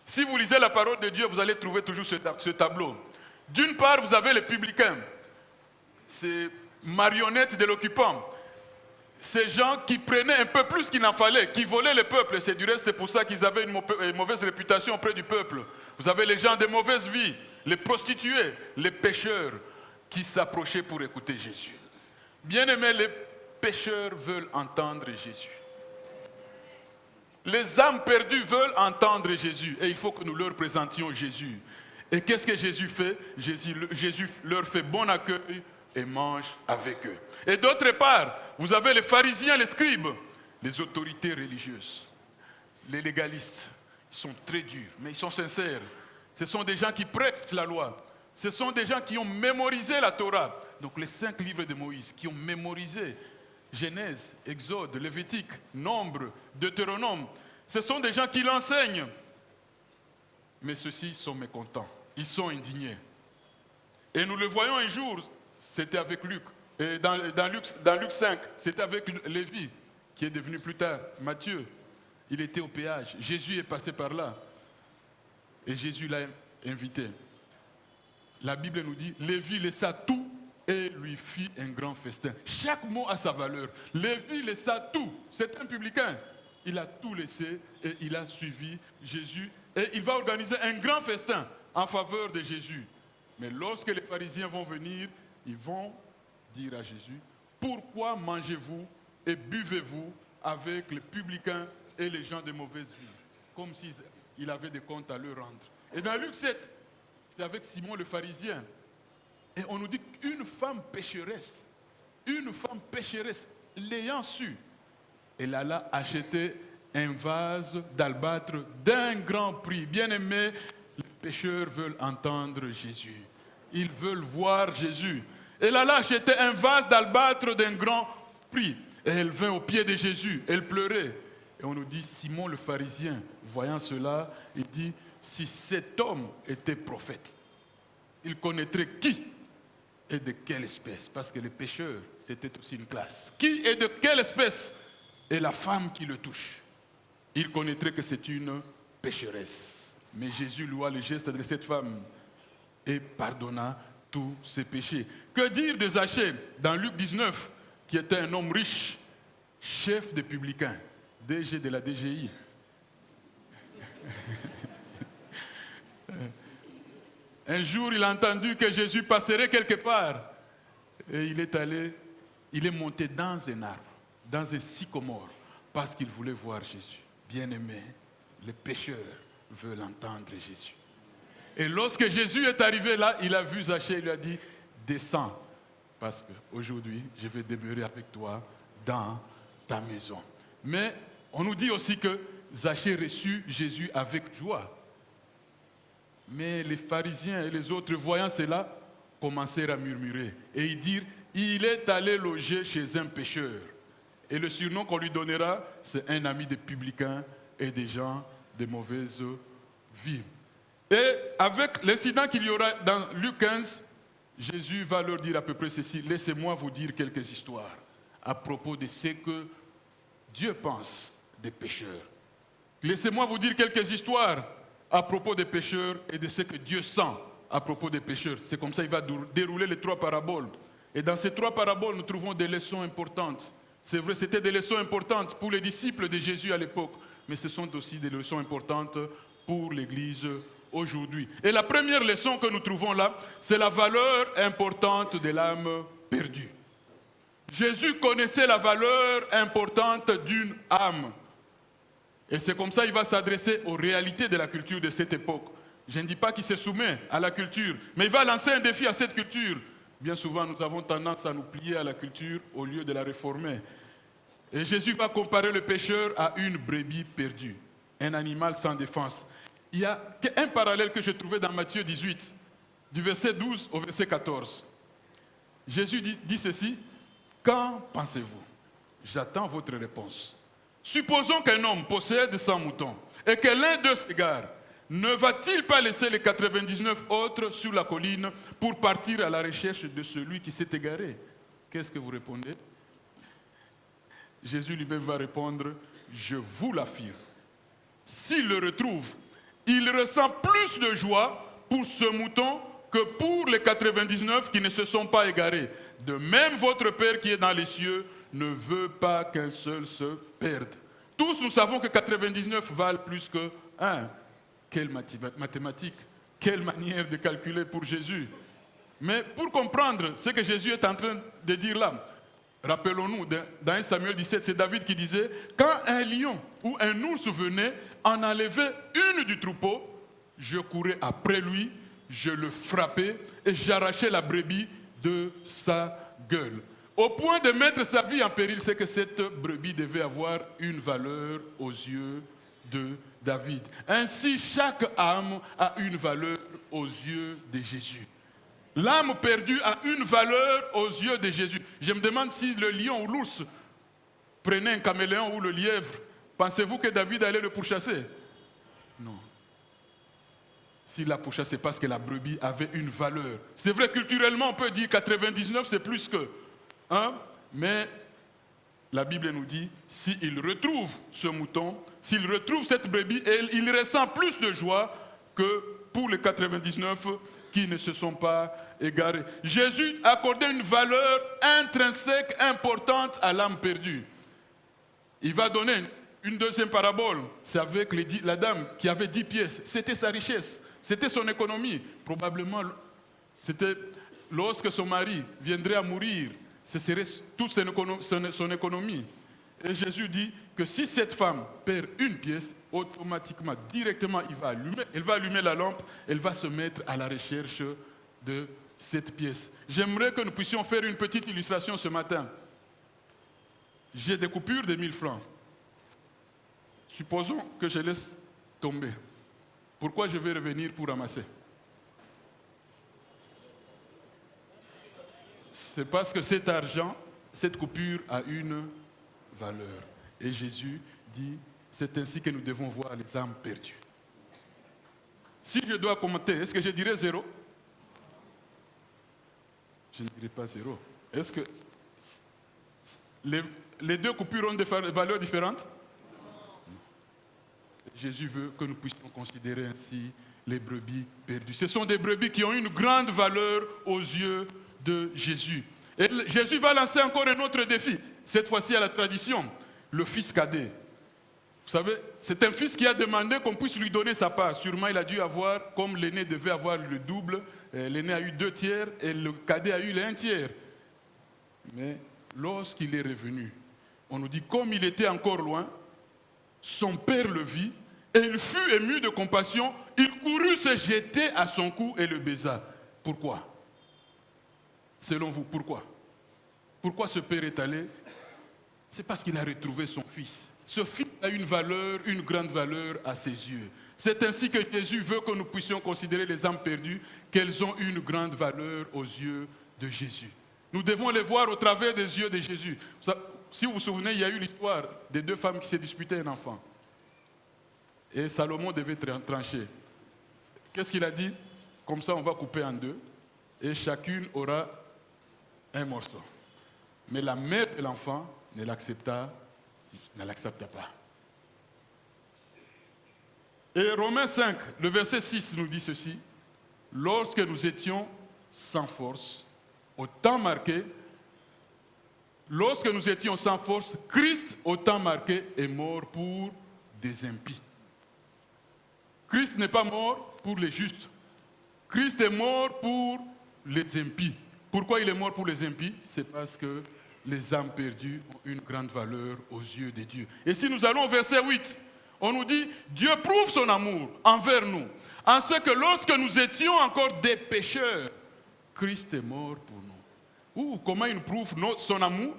Si vous lisez la parole de Dieu, vous allez trouver toujours ce tableau. D'une part, vous avez les publicains, ces marionnettes de l'occupant, ces gens qui prenaient un peu plus qu'il n'en fallait, qui volaient le peuple. C'est du reste, c'est pour ça qu'ils avaient une mauvaise réputation auprès du peuple. Vous avez les gens de mauvaise vie, les prostituées, les pécheurs qui s'approchaient pour écouter Jésus. Bien aimés, les pécheurs veulent entendre Jésus. Les âmes perdues veulent entendre Jésus et il faut que nous leur présentions Jésus. Et qu'est-ce que Jésus fait? Jésus leur fait bon accueil et mange avec eux. Et d'autre part, vous avez les pharisiens, les scribes, les autorités religieuses, les légalistes. Ils sont très durs, mais ils sont sincères. Ce sont des gens qui prêtent la loi. Ce sont des gens qui ont mémorisé la Torah. Donc les 5 livres de Moïse, qui ont mémorisé Genèse, Exode, Lévitique, Nombre, Deutéronome. Ce sont des gens qui l'enseignent. Mais ceux-ci sont mécontents. Ils sont indignés. Et nous le voyons un jour, c'était avec Luc. Et dans Luc 5, c'était avec Lévi, qui est devenu plus tard Matthieu. Il était au péage. Jésus est passé par là. Et Jésus l'a invité. La Bible nous dit, Lévi laissa tout et lui fit un grand festin. Chaque mot a sa valeur. Lévi laissa tout. C'est un publicain. Il a tout laissé et il a suivi Jésus. Et il va organiser un grand festin en faveur de Jésus. Mais lorsque les pharisiens vont venir, ils vont dire à Jésus, pourquoi mangez-vous et buvez-vous avec les publicains et les gens de mauvaise vie? Comme s'il avait des comptes à leur rendre. Et dans Luc 7, c'est avec Simon le pharisien. Et on nous dit qu'une femme pécheresse, l'ayant su, elle alla acheter un vase d'albâtre d'un grand prix. Bien-aimés, les pécheurs veulent entendre Jésus. Ils veulent voir Jésus. Elle alla acheter un vase d'albâtre d'un grand prix. Et elle vint au pied de Jésus. Elle pleurait. Et on nous dit, Simon le pharisien, voyant cela, il dit, si cet homme était prophète, il connaîtrait qui et de quelle espèce. Parce que les pécheurs, c'était aussi une classe. Qui et de quelle espèce est la femme qui le touche? Il connaîtrait que c'est une pécheresse. Mais Jésus loua le geste de cette femme et pardonna tous ses péchés. Que dire de Zachée dans Luc 19, qui était un homme riche, chef des publicains, DG de la DGI. Un jour, il a entendu que Jésus passerait quelque part. Et il est monté dans un arbre, dans un sycomore, parce qu'il voulait voir Jésus. Bien-aimé, les pécheurs veulent entendre Jésus. Et lorsque Jésus est arrivé là, il a vu Zachée, il lui a dit, descends, parce qu'aujourd'hui, je vais demeurer avec toi dans ta maison. Mais on nous dit aussi que Zachée reçut Jésus avec joie. Mais les pharisiens et les autres, voyant cela, commencèrent à murmurer et ils dirent, il est allé loger chez un pécheur. Et le surnom qu'on lui donnera, c'est un ami des publicains et des gens de mauvaise vie. Et avec l'incident qu'il y aura dans Luc 15, Jésus va leur dire à peu près ceci, laissez-moi vous dire quelques histoires à propos de ce que Dieu pense des pécheurs. Laissez-moi vous dire quelques histoires à propos des pécheurs et de ce que Dieu sent à propos des pécheurs. C'est comme ça qu'il va dérouler les 3 paraboles. Et dans ces 3 paraboles, nous trouvons des leçons importantes. C'est vrai, c'était des leçons importantes pour les disciples de Jésus à l'époque, mais ce sont aussi des leçons importantes pour l'Église aujourd'hui. Et la première leçon que nous trouvons là, c'est la valeur importante de l'âme perdue. Jésus connaissait la valeur importante d'une âme. Et c'est comme ça qu'il va s'adresser aux réalités de la culture de cette époque. Je ne dis pas qu'il se soumet à la culture, mais il va lancer un défi à cette culture. Bien souvent, nous avons tendance à nous plier à la culture au lieu de la réformer. Et Jésus va comparer le pécheur à une brebis perdue, un animal sans défense. Il y a un parallèle que je trouvais dans Matthieu 18, du verset 12 au verset 14. Jésus dit ceci, « Qu'en pensez-vous? J'attends votre réponse. Supposons qu'un homme possède 100 moutons et que l'un d'eux s'égare. Ne va-t-il pas laisser les 99 autres sur la colline pour partir à la recherche de celui qui s'est égaré? » Qu'est-ce que vous répondez? Jésus lui-même va répondre, « Je vous l'affirme. S'il le retrouve, il ressent plus de joie pour ce mouton que pour les 99 qui ne se sont pas égarés. De même, votre Père qui est dans les cieux ne veut pas qu'un seul se perde. » Tous nous savons que 99 valent plus que 1. Quelle mathématique, quelle manière de calculer pour Jésus. Mais pour comprendre ce que Jésus est en train de dire là, Rappelons-nous, dans 1 Samuel 17, c'est David qui disait, quand un lion ou un ours venait en enlever une du troupeau, je courais après lui, je le frappais et j'arrachais la brebis de sa gueule. Au point de mettre sa vie en péril, c'est que cette brebis devait avoir une valeur aux yeux de David. Ainsi, chaque âme a une valeur aux yeux de Jésus. L'âme perdue a une valeur aux yeux de Jésus. Je me demande si le lion ou l'ours prenait un caméléon ou le lièvre, pensez-vous que David allait le pourchasser? Non. S'il l'a pourchassé parce que la brebis avait une valeur. C'est vrai, culturellement, on peut dire 99, c'est plus que 1, mais la Bible nous dit, s'il retrouve ce mouton, s'il retrouve cette brebis, il ressent plus de joie que pour les 99 qui ne se sont pas égarés. Jésus accordait une valeur intrinsèque importante à l'âme perdue. Il va donner une deuxième parabole. C'est avec la dame qui avait 10 pièces. C'était sa richesse, c'était son économie. Probablement, c'était lorsque son mari viendrait à mourir, ce serait toute son économie. Et Jésus dit que si cette femme perd une pièce, automatiquement, directement, elle va allumer la lampe, elle va se mettre à la recherche de cette pièce. J'aimerais que nous puissions faire une petite illustration ce matin. J'ai des coupures de 1000 francs. Supposons que je laisse tomber. Pourquoi je vais revenir pour ramasser? C'est parce que cet argent, cette coupure a une valeur. Et Jésus dit, c'est ainsi que nous devons voir les âmes perdues. Si je dois commenter, est-ce que je dirais 0? Je ne dirais pas 0. Est-ce que les deux coupures ont des valeurs différentes? Non. Jésus veut que nous puissions considérer ainsi les brebis perdues. Ce sont des brebis qui ont une grande valeur aux yeux de Jésus. Et Jésus va lancer encore un autre défi, cette fois-ci à la tradition, le fils cadet. Vous savez, c'est un fils qui a demandé qu'on puisse lui donner sa part. Sûrement, il a dû avoir, comme l'aîné devait avoir le double, l'aîné a eu 2 tiers et le cadet a eu les 1 tiers. Mais lorsqu'il est revenu, on nous dit, comme il était encore loin, son père le vit et il fut ému de compassion, il courut se jeter à son cou et le baisa. Pourquoi? Selon vous, pourquoi? Pourquoi ce père est allé? C'est parce qu'il a retrouvé son fils. Ce fils a une valeur, une grande valeur à ses yeux. C'est ainsi que Jésus veut que nous puissions considérer les âmes perdues, qu'elles ont une grande valeur aux yeux de Jésus. Nous devons les voir au travers des yeux de Jésus. Si vous vous souvenez, il y a eu l'histoire des 2 femmes qui se disputaient un enfant. Et Salomon devait trancher. Qu'est-ce qu'il a dit? Comme ça, on va couper en 2 et chacune aura un morceau. Mais la mère de l'enfant ne l'accepta pas. Et Romains 5, le verset 6 nous dit ceci. Lorsque nous étions sans force, au temps marqué, Christ, au temps marqué, est mort pour des impies. Christ n'est pas mort pour les justes. Christ est mort pour les impies. Pourquoi il est mort pour les impies? C'est parce que les âmes perdues ont une grande valeur aux yeux de Dieu. Et si nous allons au verset 8, on nous dit, Dieu prouve son amour envers nous, en ce que lorsque nous étions encore des pécheurs, Christ est mort pour nous. Comment il prouve son amour?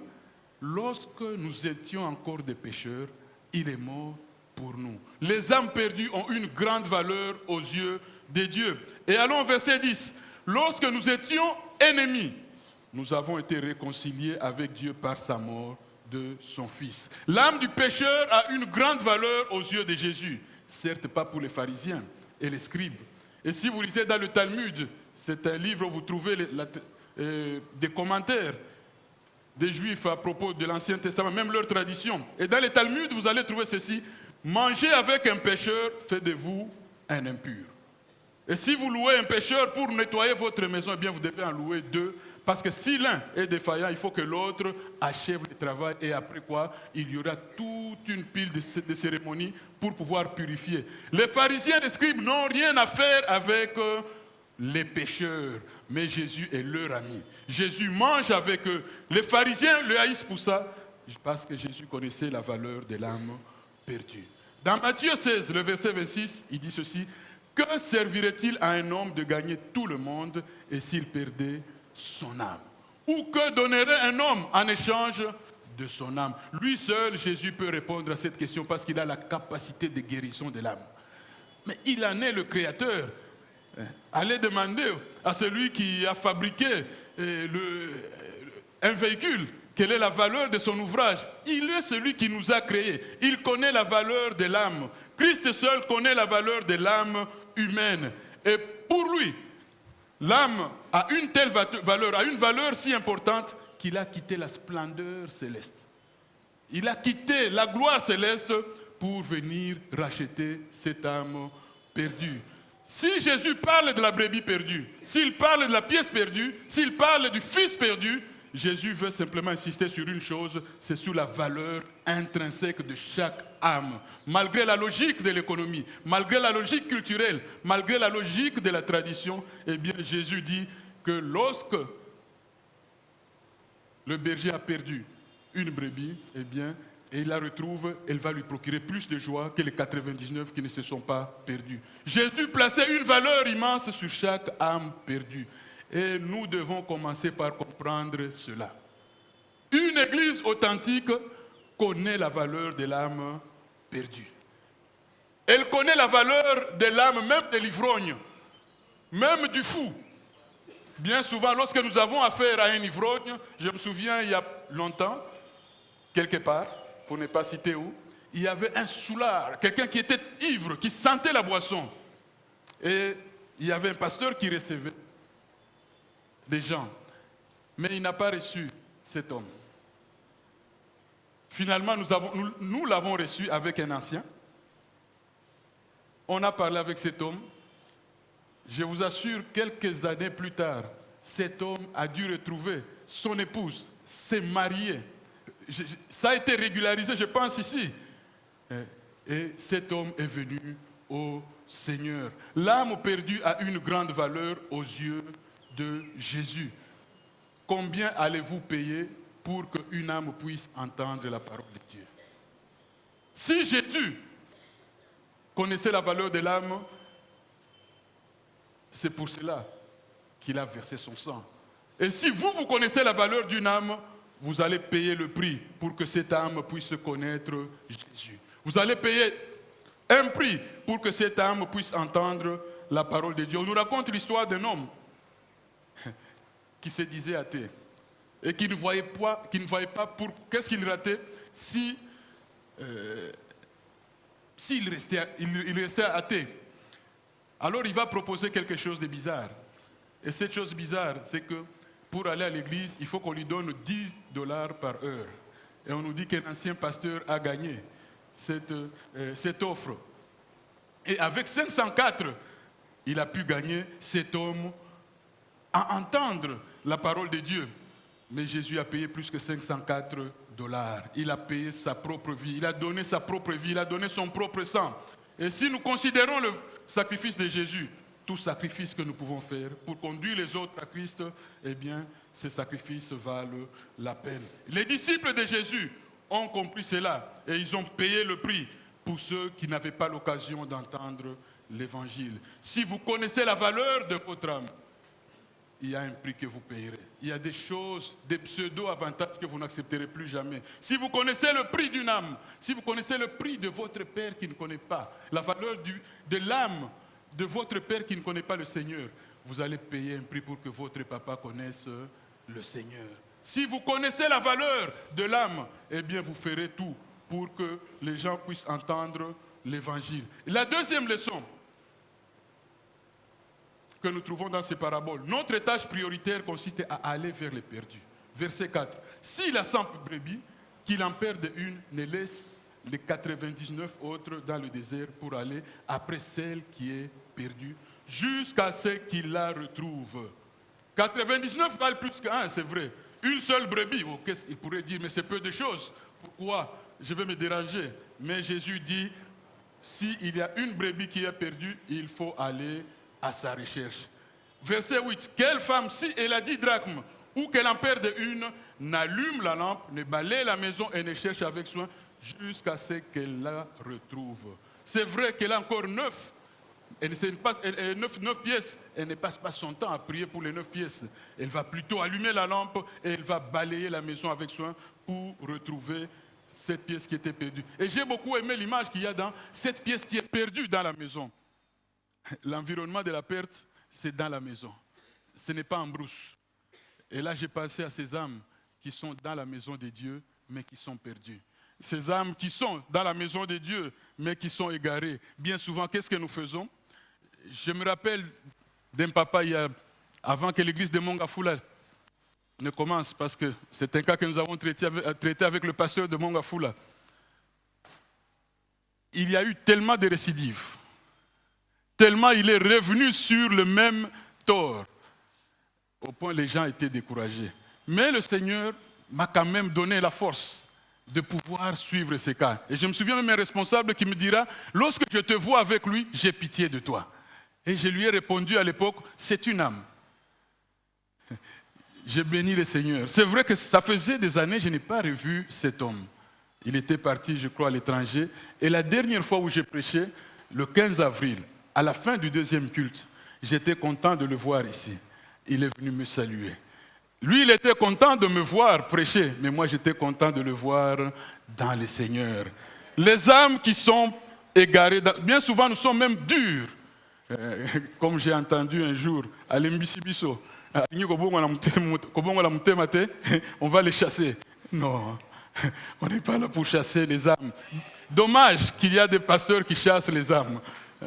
Lorsque nous étions encore des pécheurs, il est mort pour nous. Les âmes perdues ont une grande valeur aux yeux de Dieu. Et allons au verset 10. Lorsque nous étions ennemis, nous avons été réconciliés avec Dieu par sa mort de son Fils. L'âme du pécheur a une grande valeur aux yeux de Jésus. Certes, pas pour les pharisiens et les scribes. Et si vous lisez dans le Talmud, c'est un livre où vous trouvez des commentaires des Juifs à propos de l'Ancien Testament, même leur tradition. Et dans le Talmud, vous allez trouver ceci. Manger avec un pécheur fait de vous un impur. Et si vous louez un pécheur pour nettoyer votre maison, eh bien vous devez en louer 2. Parce que si l'un est défaillant, il faut que l'autre achève le travail. Et après quoi, il y aura toute une pile de cérémonies pour pouvoir purifier. Les pharisiens et les scribes n'ont rien à faire avec les pécheurs, mais Jésus est leur ami. Jésus mange avec eux. Les pharisiens le haïssent pour ça, parce que Jésus connaissait la valeur de l'âme perdue. Dans Matthieu 16, le verset 26, il dit ceci: que servirait-il à un homme de gagner tout le monde et s'il perdait son âme? Ou que donnerait un homme en échange de son âme? Lui seul, Jésus, peut répondre à cette question parce qu'il a la capacité de guérison de l'âme. Mais il en est le créateur. Allez demander à celui qui a fabriqué un véhicule quelle est la valeur de son ouvrage. Il est celui qui nous a créés. Il connaît la valeur de l'âme. Christ seul connaît la valeur de l'âme humaine. Et pour lui, l'âme a une telle valeur, a une valeur si importante qu'il a quitté la splendeur céleste. Il a quitté la gloire céleste pour venir racheter cette âme perdue. Si Jésus parle de la brebis perdue, s'il parle de la pièce perdue, s'il parle du fils perdu, Jésus veut simplement insister sur une chose, c'est sur la valeur intrinsèque de chaque âme. Malgré la logique de l'économie, malgré la logique culturelle, malgré la logique de la tradition, eh bien Jésus dit que lorsque le berger a perdu une brebis, eh bien, et il la retrouve, elle va lui procurer plus de joie que les 99 qui ne se sont pas perdus. Jésus plaçait une valeur immense sur chaque âme perdue. Et nous devons commencer par comprendre cela. Une église authentique connaît la valeur de l'âme perdue. Elle connaît la valeur de l'âme, même de l'ivrogne, même du fou. Bien souvent, lorsque nous avons affaire à un ivrogne, je me souviens il y a longtemps, quelque part, pour ne pas citer où, il y avait un soulard, quelqu'un qui était ivre, qui sentait la boisson. Et il y avait un pasteur qui recevait des gens, mais il n'a pas reçu cet homme. Finalement, nous l'avons reçu avec un ancien. On a parlé avec cet homme. Je vous assure, quelques années plus tard, cet homme a dû retrouver son épouse, s'est marié. Ça a été régularisé, je pense, ici. Et cet homme est venu au Seigneur. L'âme perdue a une grande valeur aux yeux de Jésus. Combien allez-vous payer pour qu'une âme puisse entendre la parole de Dieu? Si Jésus connaissait la valeur de l'âme, c'est pour cela qu'il a versé son sang. Et si vous connaissez la valeur d'une âme, vous allez payer le prix pour que cette âme puisse connaître Jésus. Vous allez payer un prix pour que cette âme puisse entendre la parole de Dieu. On nous raconte l'histoire d'un homme qui se disait athée et qui ne voyait pas pour qu'est-ce qu'il ratait s'il restait athée. Alors il va proposer quelque chose de bizarre. Et cette chose bizarre, c'est que pour aller à l'église, il faut qu'on lui donne $10 par heure. Et on nous dit qu'un ancien pasteur a gagné cette offre. Et avec 504, il a pu gagner cet homme à entendre la parole de Dieu. Mais Jésus a payé plus que $504. Il a payé sa propre vie, il a donné sa propre vie, il a donné son propre sang. Et si nous considérons le sacrifice de Jésus, tout sacrifice que nous pouvons faire pour conduire les autres à Christ, eh bien, ces sacrifices valent la peine. Les disciples de Jésus ont compris cela et ils ont payé le prix pour ceux qui n'avaient pas l'occasion d'entendre l'évangile. Si vous connaissez la valeur de votre âme, il y a un prix que vous payerez. Il y a des choses, des pseudo-avantages que vous n'accepterez plus jamais. Si vous connaissez le prix d'une âme, si vous connaissez le prix de votre Père qui ne connaît pas, la valeur de l'âme de votre Père qui ne connaît pas le Seigneur, vous allez payer un prix pour que votre papa connaisse le Seigneur. Si vous connaissez la valeur de l'âme, eh bien vous ferez tout pour que les gens puissent entendre l'évangile. La deuxième leçon que nous trouvons dans ces paraboles, notre tâche prioritaire consiste à aller vers les perdus. Verset 4. S'il a 100 brebis, qu'il en perde une, ne laisse les 99 autres dans le désert pour aller après celle qui est perdue, jusqu'à ce qu'il la retrouve. 99 valent plus qu'un, c'est vrai. Une seule brebis, oh, qu'est-ce qu'il pourrait dire, mais c'est peu de choses. Pourquoi je vais me déranger? Mais Jésus dit, s'il y a une brebis qui est perdue, il faut aller à sa recherche. Verset 8. Quelle femme, si elle a 10 drachmes ou qu'elle en perde une, n'allume la lampe, ne balaye la maison et ne cherche avec soin jusqu'à ce qu'elle la retrouve. C'est vrai qu'elle a encore 9. Elle 9 pièces. Elle ne passe pas son temps à prier pour les 9 pièces. Elle va plutôt allumer la lampe et elle va balayer la maison avec soin pour retrouver cette pièce qui était perdue. Et j'ai beaucoup aimé l'image qu'il y a dans cette pièce qui est perdue dans la maison. L'environnement de la perte, c'est dans la maison. Ce n'est pas en brousse. Et là, j'ai pensé à ces âmes qui sont dans la maison de Dieu, mais qui sont perdues. Ces âmes qui sont dans la maison de Dieu, mais qui sont égarées. Bien souvent, qu'est-ce que nous faisons? Je me rappelle d'un papa, avant que l'église de Mongafula ne commence, parce que c'est un cas que nous avons traité avec le pasteur de Mongafula. Il y a eu tellement de récidives, tellement il est revenu sur le même tort, au point les gens étaient découragés. Mais le Seigneur m'a quand même donné la force de pouvoir suivre ces cas. Et je me souviens même d'un responsable qui me dira, lorsque je te vois avec lui, j'ai pitié de toi. Et je lui ai répondu à l'époque, c'est une âme. J'ai béni le Seigneur. C'est vrai que ça faisait des années que je n'ai pas revu cet homme. Il était parti, je crois, à l'étranger. Et la dernière fois où j'ai prêché, le 15 avril, à la fin du 2e culte, j'étais content de le voir ici. Il est venu me saluer. Lui, il était content de me voir prêcher, mais moi, j'étais content de le voir dans le Seigneur. Les âmes qui sont égarées, bien souvent, nous sommes même durs. Comme j'ai entendu un jour à l'Embisibiso, on va les chasser. Non, on n'est pas là pour chasser les âmes. Dommage qu'il y a des pasteurs qui chassent les âmes.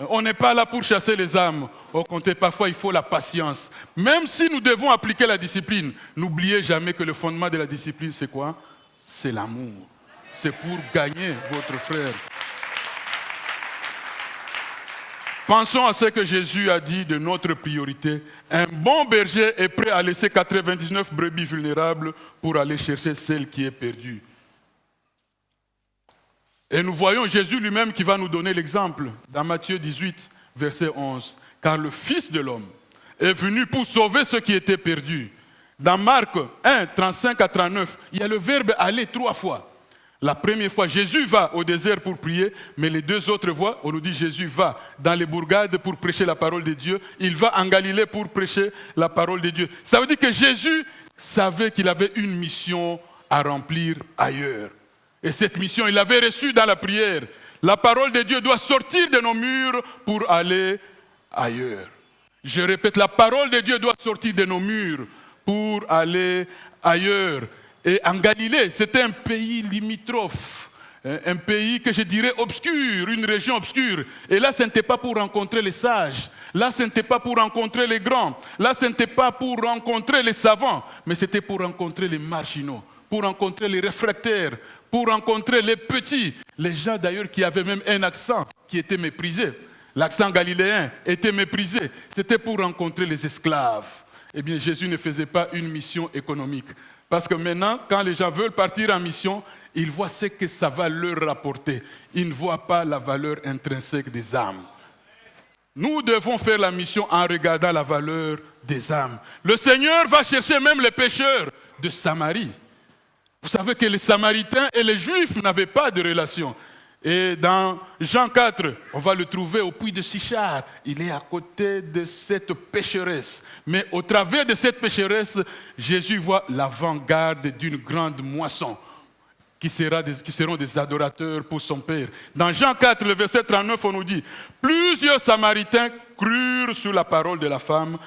On n'est pas là pour chasser les âmes. Au contraire, parfois, il faut la patience. Même si nous devons appliquer la discipline, n'oubliez jamais que le fondement de la discipline, c'est quoi? C'est l'amour. C'est pour gagner votre frère. Pensons à ce que Jésus a dit de notre priorité. Un bon berger est prêt à laisser 99 brebis vulnérables pour aller chercher celle qui est perdue. Et nous voyons Jésus lui-même qui va nous donner l'exemple dans Matthieu 18, verset 11. Car le Fils de l'homme est venu pour sauver ceux qui étaient perdus. Dans Marc 1, 35 à 39, il y a le verbe aller 3 fois. La première fois, Jésus va au désert pour prier, mais les 2 autres fois, on nous dit Jésus va dans les bourgades pour prêcher la parole de Dieu. Il va en Galilée pour prêcher la parole de Dieu. Ça veut dire que Jésus savait qu'il avait une mission à remplir ailleurs. Et cette mission, il l'avait reçue dans la prière. La parole de Dieu doit sortir de nos murs pour aller ailleurs. Je répète, la parole de Dieu doit sortir de nos murs pour aller ailleurs. Et en Galilée, c'était un pays limitrophe, un pays que je dirais obscur, une région obscure. Et là, ce n'était pas pour rencontrer les sages. Là, ce n'était pas pour rencontrer les grands. Là, ce n'était pas pour rencontrer les savants. Mais c'était pour rencontrer les marginaux, pour rencontrer les réfractaires, pour rencontrer les petits, les gens d'ailleurs qui avaient même un accent qui était méprisé. L'accent galiléen était méprisé. C'était pour rencontrer les esclaves. Eh bien, Jésus ne faisait pas une mission économique. Parce que maintenant, quand les gens veulent partir en mission, ils voient ce que ça va leur rapporter. Ils ne voient pas la valeur intrinsèque des âmes. Nous devons faire la mission en regardant la valeur des âmes. Le Seigneur va chercher même les pécheurs de Samarie. Vous savez que les Samaritains et les Juifs n'avaient pas de relation. Et dans Jean 4, on va le trouver au puits de Sichar. Il est à côté de cette pécheresse. Mais au travers de cette pécheresse, Jésus voit l'avant-garde d'une grande moisson qui seront des adorateurs pour son Père. Dans Jean 4, le verset 39, on nous dit « Plusieurs Samaritains crurent sur la parole de la femme.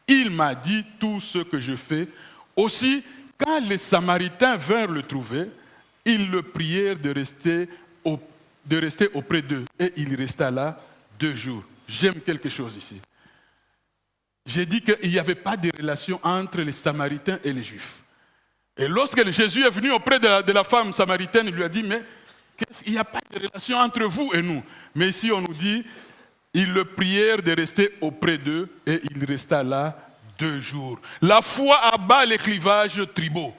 Il m'a dit tout ce que je fais. Aussi, quand les Samaritains vinrent le trouver, ils le prièrent de rester auprès d'eux. Et il resta là 2 jours. J'aime quelque chose ici. J'ai dit qu'il n'y avait pas de relation entre les Samaritains et les Juifs. Et lorsque Jésus est venu auprès de la femme samaritaine, il lui a dit, mais il n'y a pas de relation entre vous et nous. Mais ici, on nous dit, ils le prièrent de rester auprès d'eux et il resta là 2 jours. La foi abat les clivages tribaux.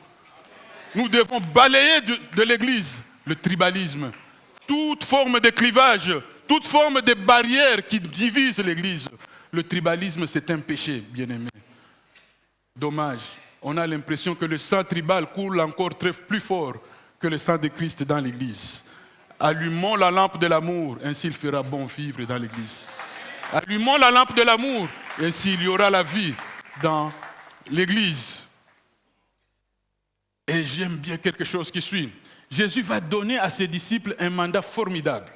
Nous devons balayer de l'Église le tribalisme. Toute forme de clivage, toute forme de barrière qui divise l'Église Le tribalisme, c'est un péché, bien-aimé. Dommage. On a l'impression que le sang tribal coule encore plus fort que le sang de Christ dans l'Église. Allumons la lampe de l'amour, ainsi il fera bon vivre dans l'Église. Allumons la lampe de l'amour, ainsi il y aura la vie dans l'Église. Et j'aime bien quelque chose qui suit. Jésus va donner à ses disciples un mandat formidable.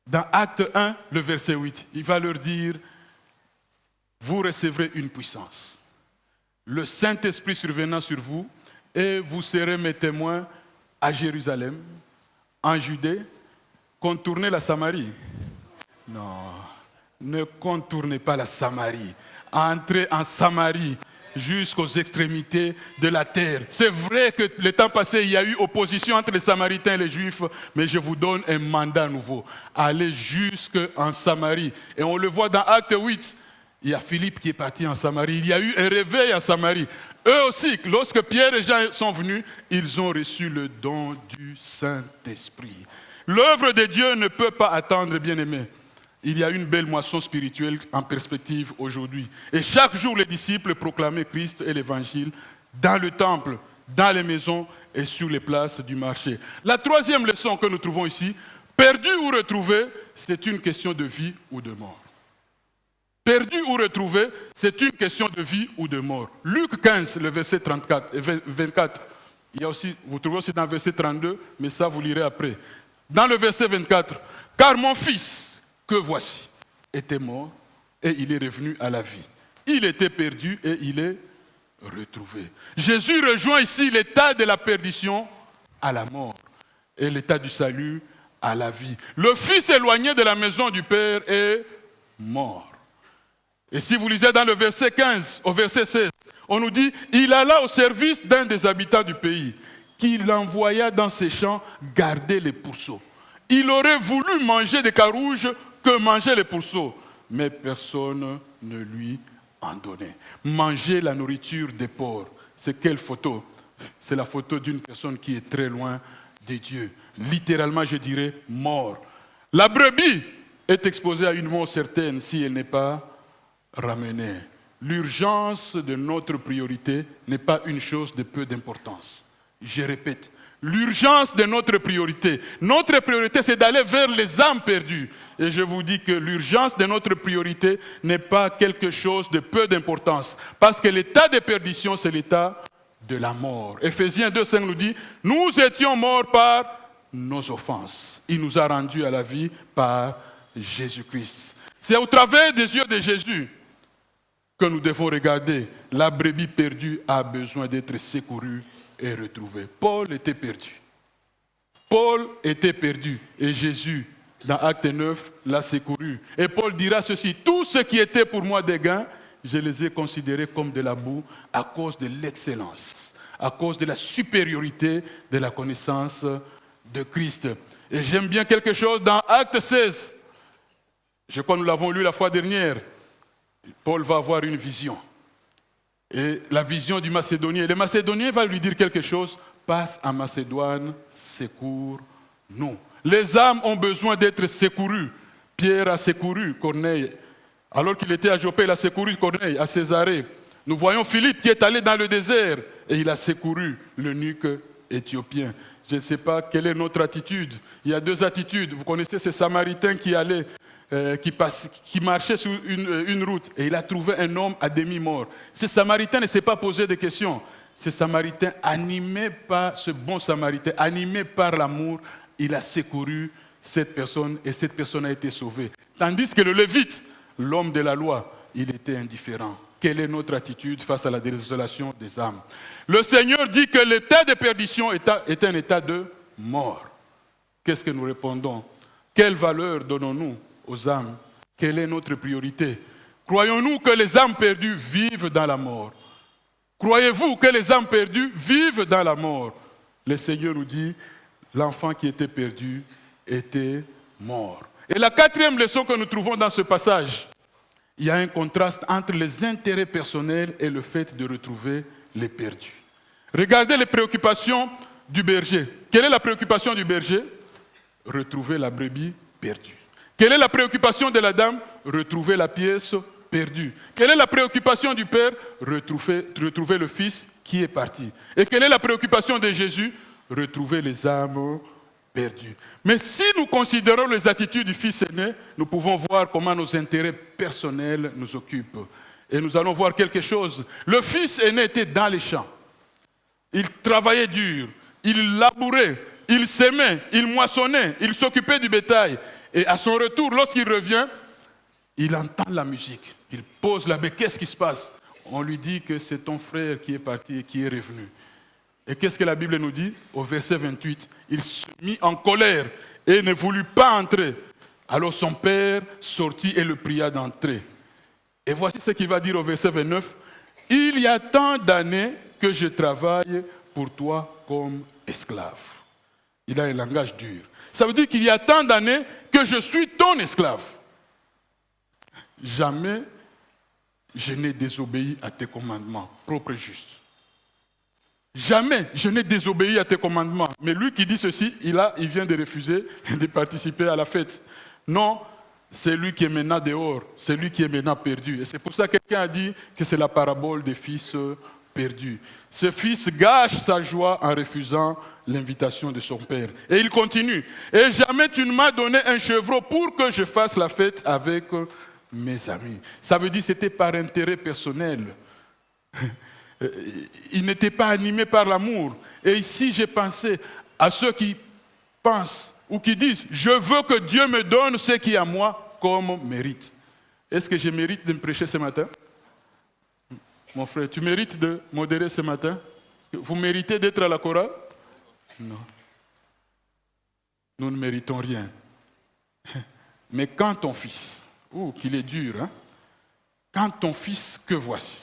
Dans Acte 1, le verset 8, il va leur dire, vous recevrez une puissance. Le Saint-Esprit survenant sur vous, et vous serez mes témoins à Jérusalem, en Judée, contournez la Samarie. Non, ne contournez pas la Samarie. Entrez en Samarie jusqu'aux extrémités de la terre. C'est vrai que le temps passé, il y a eu opposition entre les Samaritains et les Juifs, mais je vous donne un mandat nouveau. Allez jusqu'en Samarie. Et on le voit dans Acte 8. Il y a Philippe qui est parti en Samarie. Il y a eu un réveil en Samarie. Eux aussi, lorsque Pierre et Jean sont venus, ils ont reçu le don du Saint-Esprit. L'œuvre de Dieu ne peut pas attendre, bien-aimés. Il y a une belle moisson spirituelle en perspective aujourd'hui. Et chaque jour, les disciples proclamaient Christ et l'Évangile dans le temple, dans les maisons et sur les places du marché. La troisième leçon que nous trouvons ici, perdu ou retrouvé, c'est une question de vie ou de mort. Perdu ou retrouvé, c'est une question de vie ou de mort. Luc 15, le verset 34 et 24. Il y a aussi, vous trouvez aussi dans le verset 32, mais ça vous lirez après. Dans le verset 24, « Car mon fils, que voici, était mort et il est revenu à la vie. Il était perdu et il est retrouvé. » Jésus rejoint ici l'état de la perdition à la mort et l'état du salut à la vie. Le fils éloigné de la maison du Père est mort. Et si vous lisez dans le verset 15 au verset 16, on nous dit « Il alla au service d'un des habitants du pays, qu'il envoya dans ses champs garder les pourceaux. Il aurait voulu manger des carouges que mangeaient les pourceaux, mais personne ne lui en donnait. » Manger la nourriture des porcs, c'est quelle photo? C'est la photo d'une personne qui est très loin de Dieu. Littéralement, je dirais mort. La brebis est exposée à une mort certaine si elle n'est pas ramenée. L'urgence de notre priorité n'est pas une chose de peu d'importance. Je répète, l'urgence de notre priorité, c'est d'aller vers les âmes perdues. Et je vous dis que l'urgence de notre priorité n'est pas quelque chose de peu d'importance. Parce que l'état de perdition, c'est l'état de la mort. Éphésiens 2,5 nous dit, nous étions morts par nos offenses. Il nous a rendus à la vie par Jésus-Christ. C'est au travers des yeux de Jésus que nous devons regarder. La brebis perdue a besoin d'être secourue et retrouvée. Paul était perdu. Paul était perdu et Jésus, dans Acte 9, l'a secouru. Et Paul dira ceci, tout ce qui était pour moi des gains, je les ai considérés comme de la boue à cause de l'excellence, à cause de la supériorité de la connaissance de Christ. Et j'aime bien quelque chose dans Acte 16. Je crois que nous l'avons lu la fois dernière. Paul va avoir une vision. Et la vision du Macédonien. Le Macédonien va lui dire quelque chose. Passe en Macédoine, secours-nous. Les âmes ont besoin d'être secourues. Pierre a secouru Corneille. Alors qu'il était à Joppé, il a secouru Corneille à Césarée. Nous voyons Philippe qui est allé dans le désert et il a secouru l'eunuque éthiopien. Je ne sais pas quelle est notre attitude. Il y a deux attitudes. Vous connaissez ces Samaritains qui allaient, qui marchaient sur une route et il a trouvé un homme à demi-mort. Ce Samaritain ne s'est pas posé de questions. Ce Samaritain, animé par ce bon Samaritain, animé par l'amour, il a secouru cette personne et cette personne a été sauvée. Tandis que le Lévite, l'homme de la loi, il était indifférent. Quelle est notre attitude face à la désolation des âmes? Le Seigneur dit que l'état de perdition est un état de mort. Qu'est-ce que nous répondons? Quelle valeur donnons-nous aux âmes? Quelle est notre priorité? Croyons-nous que les âmes perdues vivent dans la mort? Croyez-vous que les âmes perdues vivent dans la mort? Le Seigneur nous dit, l'enfant qui était perdu était mort. Et la quatrième leçon que nous trouvons dans ce passage, il y a un contraste entre les intérêts personnels et le fait de retrouver les perdus. Regardez les préoccupations du berger. Quelle est la préoccupation du berger? Retrouver la brebis perdue. Quelle est la préoccupation de la dame? Retrouver la pièce perdue. Quelle est la préoccupation du père? Retrouver le fils qui est parti. Et quelle est la préoccupation de Jésus? Retrouver les âmes perdues. Mais si nous considérons les attitudes du fils aîné, nous pouvons voir comment nos intérêts personnels nous occupent. Et nous allons voir quelque chose. Le fils aîné était dans les champs. Il travaillait dur, il labourait, il s'aimait, il moissonnait, il s'occupait du bétail. Et à son retour, lorsqu'il revient, il entend la musique. Il pose la bête. Qu'est-ce qui se passe? On lui dit que c'est ton frère qui est parti et qui est revenu. Et qu'est-ce que la Bible nous dit? Au verset 28, il se mit en colère et ne voulut pas entrer. Alors son père sortit et le pria d'entrer. Et voici ce qu'il va dire au verset 29. Il y a tant d'années que je travaille pour toi comme esclave. Il a un langage dur. Ça veut dire qu'il y a tant d'années que je suis ton esclave. Jamais je n'ai désobéi à tes commandements, propres et justes. Jamais je n'ai désobéi à tes commandements. Mais lui qui dit ceci, il vient de refuser de participer à la fête. Non, c'est lui qui est maintenant dehors, c'est lui qui est maintenant perdu. Et c'est pour ça que quelqu'un a dit que c'est la parabole des fils perdus. Ce fils gâche sa joie en refusant l'invitation de son père. Et il continue. Et jamais tu ne m'as donné un chevreau pour que je fasse la fête avec mes amis. Ça veut dire que c'était par intérêt personnel. Il n'était pas animé par l'amour. Et ici, j'ai pensé à ceux qui pensent ou qui disent « Je veux que Dieu me donne ce qui est à moi comme mérite ». Est-ce que je mérite de me prêcher ce matin? Mon frère, tu mérites de modérer ce matin? Vous méritez d'être à la chorale? Non. Nous ne méritons rien. Mais quand ton fils, qu'il est dur, hein? Quand ton fils que voici,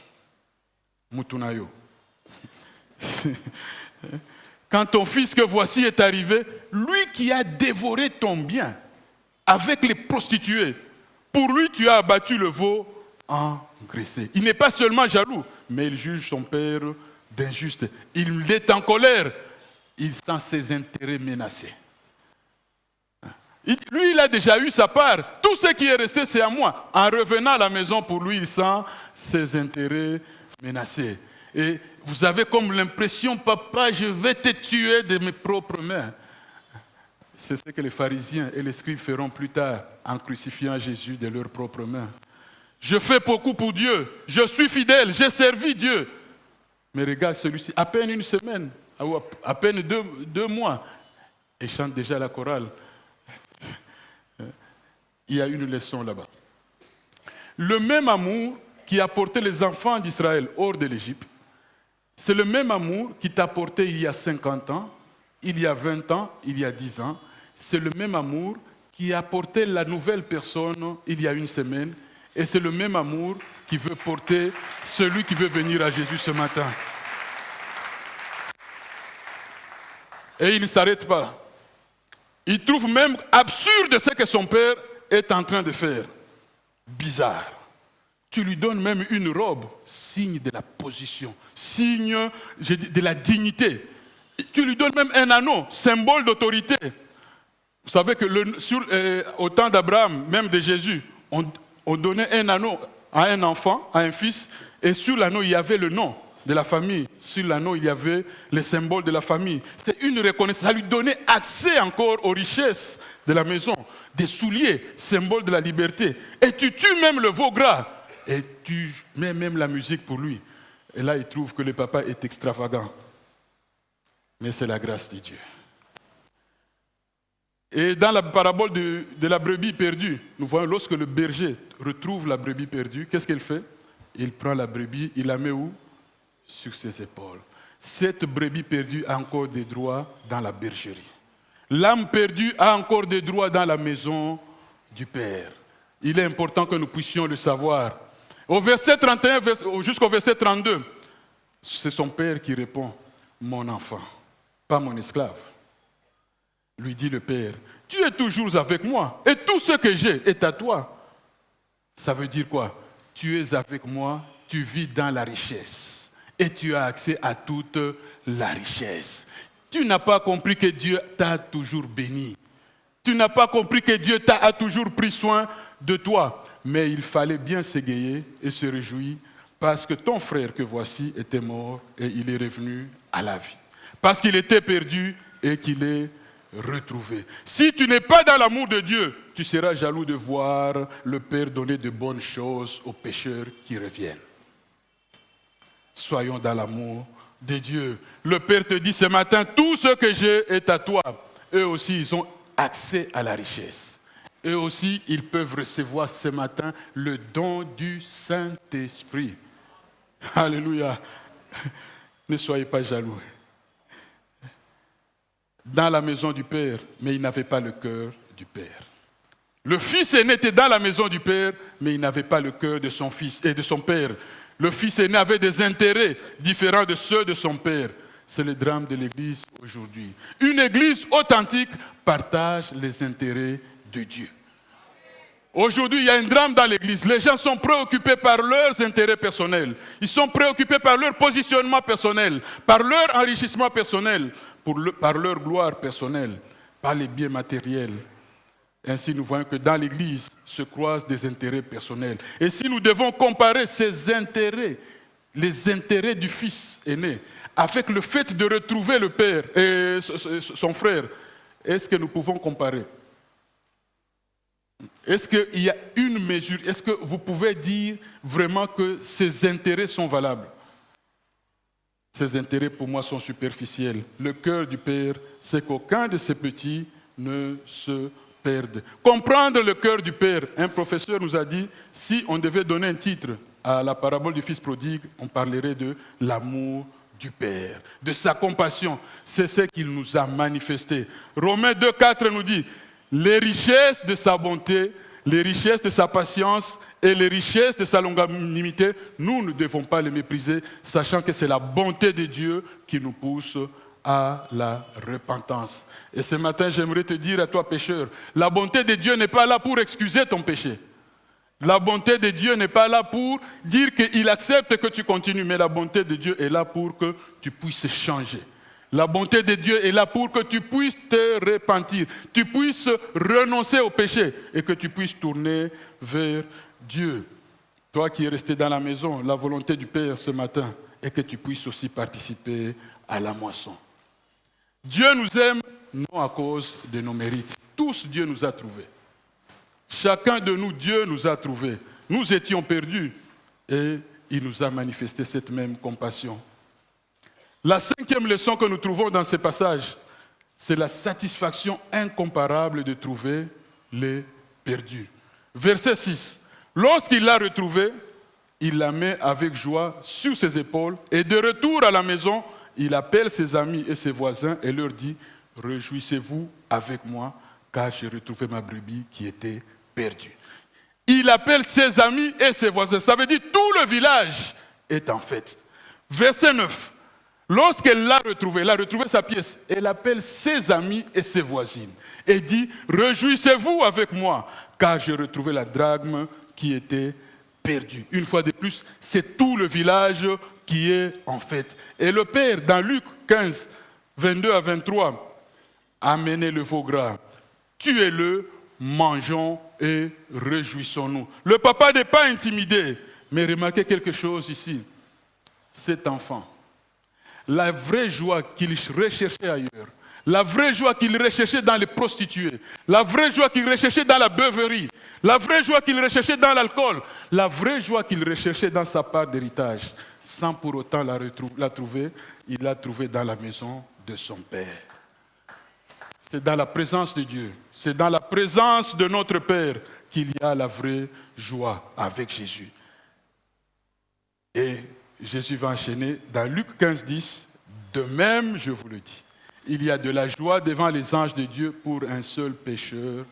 Mutunayo, quand ton fils que voici est arrivé, lui qui a dévoré ton bien avec les prostituées, pour lui tu as abattu le veau engraissé. Il n'est pas seulement jaloux, mais il juge son père d'injuste. Il est en colère, il sent ses intérêts menacés. Lui, il a déjà eu sa part. Tout ce qui est resté, c'est à moi. En revenant à la maison, pour lui, il sent ses intérêts menacés. Et vous avez comme l'impression, papa, je vais te tuer de mes propres mains. C'est ce que les pharisiens et les scribes feront plus tard en crucifiant Jésus de leurs propres mains. Je fais beaucoup pour Dieu, je suis fidèle, j'ai servi Dieu. Mais regarde celui-ci, à peine une semaine, à peine deux mois, et chante déjà la chorale. Il y a une leçon là-bas. Le même amour qui a porté les enfants d'Israël hors de l'Égypte, c'est le même amour qui t'a porté il y a 50 ans, il y a 20 ans, il y a 10 ans. C'est le même amour qui a porté la nouvelle personne il y a une semaine. Et c'est le même amour qui veut porter celui qui veut venir à Jésus ce matin. Et il ne s'arrête pas. Il trouve même absurde ce que son père est en train de faire. Bizarre. Tu lui donnes même une robe, signe de la position, signe de la dignité. Tu lui donnes même un anneau, symbole d'autorité. Vous savez que au temps d'Abraham, même de Jésus, on donnait un anneau à un enfant, à un fils, et sur l'anneau, il y avait le nom de la famille. Sur l'anneau, il y avait les symboles de la famille. C'était une reconnaissance. Ça lui donnait accès encore aux richesses de la maison. Des souliers, symbole de la liberté. Et tu tues même le veau gras. Et tu mets même la musique pour lui. Et là, il trouve que le papa est extravagant. Mais c'est la grâce de Dieu. Et dans la parabole de la brebis perdue, nous voyons lorsque le berger retrouve la brebis perdue, qu'est-ce qu'il fait? Il prend la brebis, il la met où? Sur ses épaules. Cette brebis perdue a encore des droits dans la bergerie. L'âme perdue a encore des droits dans la maison du Père. Il est important que nous puissions le savoir. Au verset 31 jusqu'au verset 32, c'est son père qui répond, mon enfant, pas mon esclave. Lui dit le père, tu es toujours avec moi et tout ce que j'ai est à toi. Ça veut dire quoi? Tu es avec moi, tu vis dans la richesse et tu as accès à toute la richesse. Tu n'as pas compris que Dieu t'a toujours béni. Tu n'as pas compris que Dieu a toujours pris soin de toi. Mais il fallait bien s'égayer et se réjouir parce que ton frère que voici était mort et il est revenu à la vie. Parce qu'il était perdu et qu'il est retrouvé. Si tu n'es pas dans l'amour de Dieu, tu seras jaloux de voir le Père donner de bonnes choses aux pécheurs qui reviennent. Soyons dans l'amour de Dieu. Le Père te dit ce matin, tout ce que j'ai est à toi. Eux aussi, ils ont accès à la richesse. Eux aussi, ils peuvent recevoir ce matin le don du Saint-Esprit. Alléluia. Ne soyez pas jaloux. Dans la maison du Père, mais il n'avait pas le cœur du Père. Le fils aîné était dans la maison du Père, mais il n'avait pas le cœur de son fils et de son père. Le fils aîné avait des intérêts différents de ceux de son père. C'est le drame de l'Église aujourd'hui. Une Église authentique partage les intérêts de Dieu. Aujourd'hui, il y a un drame dans l'Église. Les gens sont préoccupés par leurs intérêts personnels. Ils sont préoccupés par leur positionnement personnel, par leur enrichissement personnel, par leur gloire personnelle, par les biens matériels. Ainsi, nous voyons que dans l'Église se croisent des intérêts personnels. Et si nous devons comparer ces intérêts, les intérêts du fils aîné, avec le fait de retrouver le père et son frère, est-ce que nous pouvons comparer? Est-ce qu'il y a une mesure? Est-ce que vous pouvez dire vraiment que ces intérêts sont valables? Ces intérêts pour moi sont superficiels. Le cœur du Père, c'est qu'aucun de ses petits ne se perde. Comprendre le cœur du Père. Un professeur nous a dit, si on devait donner un titre à la parabole du Fils prodigue, on parlerait de l'amour du Père, de sa compassion. C'est ce qu'il nous a manifesté. Romains 2,4 nous dit, les richesses de sa bonté, les richesses de sa patience et les richesses de sa longanimité, nous ne devons pas les mépriser, sachant que c'est la bonté de Dieu qui nous pousse à la repentance. Et ce matin, j'aimerais te dire à toi, pécheur, la bonté de Dieu n'est pas là pour excuser ton péché. La bonté de Dieu n'est pas là pour dire qu'il accepte que tu continues, mais la bonté de Dieu est là pour que tu puisses changer. La bonté de Dieu est là pour que tu puisses te repentir, tu puisses renoncer au péché et que tu puisses tourner vers Dieu. Toi qui es resté dans la maison, la volonté du Père ce matin est que tu puisses aussi participer à la moisson. Dieu nous aime non à cause de nos mérites. Tous, Dieu nous a trouvés. Chacun de nous, Dieu nous a trouvés. Nous étions perdus et il nous a manifesté cette même compassion. La cinquième leçon que nous trouvons dans ces passages, c'est la satisfaction incomparable de trouver les perdus. Verset 6. Lorsqu'il l'a retrouvé, il la met avec joie sur ses épaules et de retour à la maison, il appelle ses amis et ses voisins et leur dit « Réjouissez-vous avec moi, car j'ai retrouvé ma brebis qui était perdue. » Il appelle ses amis et ses voisins. Ça veut dire tout le village est en fête. Verset 9. Lorsqu'elle l'a retrouvé sa pièce, elle appelle ses amis et ses voisines et dit « Réjouissez-vous avec moi, car j'ai retrouvé la drachme qui était perdue. » Une fois de plus, c'est tout le village qui est en fête. Et le Père, dans Luc 15, 22 à 23, amenez le veau gras, tuez-le, mangeons et réjouissons-nous. Le papa n'est pas intimidé, mais remarquez quelque chose ici. Cet enfant, la vraie joie qu'il recherchait ailleurs, la vraie joie qu'il recherchait dans les prostituées, la vraie joie qu'il recherchait dans la beuverie, la vraie joie qu'il recherchait dans l'alcool, la vraie joie qu'il recherchait dans sa part d'héritage, sans pour autant la trouver, il l'a trouvée dans la maison de son Père. C'est dans la présence de Dieu, c'est dans la présence de notre Père qu'il y a la vraie joie avec Jésus. Et Jésus va enchaîner dans Luc 15, 10. De même, je vous le dis, il y a de la joie devant les anges de Dieu pour un seul pécheur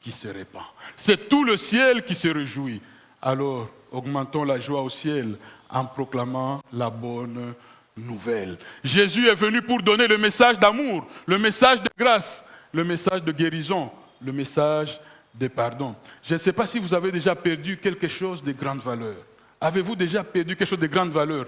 qui se répand. C'est tout le ciel qui se réjouit. Alors, augmentons la joie au ciel en proclamant la bonne nouvelle. Jésus est venu pour donner le message d'amour, le message de grâce, le message de guérison, le message de pardon. Je ne sais pas si vous avez déjà perdu quelque chose de grande valeur. Avez-vous déjà perdu quelque chose de grande valeur?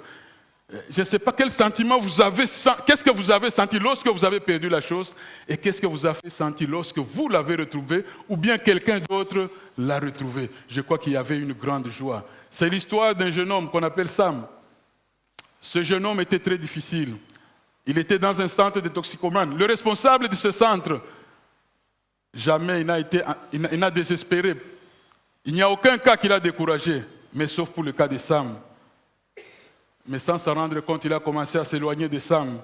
Je ne sais pas quel sentiment vous avez, qu'est-ce que vous avez senti lorsque vous avez perdu la chose et qu'est-ce que vous avez senti lorsque vous l'avez retrouvée ou bien quelqu'un d'autre l'a retrouvée. Je crois qu'il y avait une grande joie. C'est l'histoire d'un jeune homme qu'on appelle Sam. Ce jeune homme était très difficile. Il était dans un centre de toxicomanes. Le responsable de ce centre, jamais il n'a désespéré. Il n'y a aucun cas qui l'a découragé, mais sauf pour le cas de Sam. Mais sans s'en rendre compte, il a commencé à s'éloigner de Sam.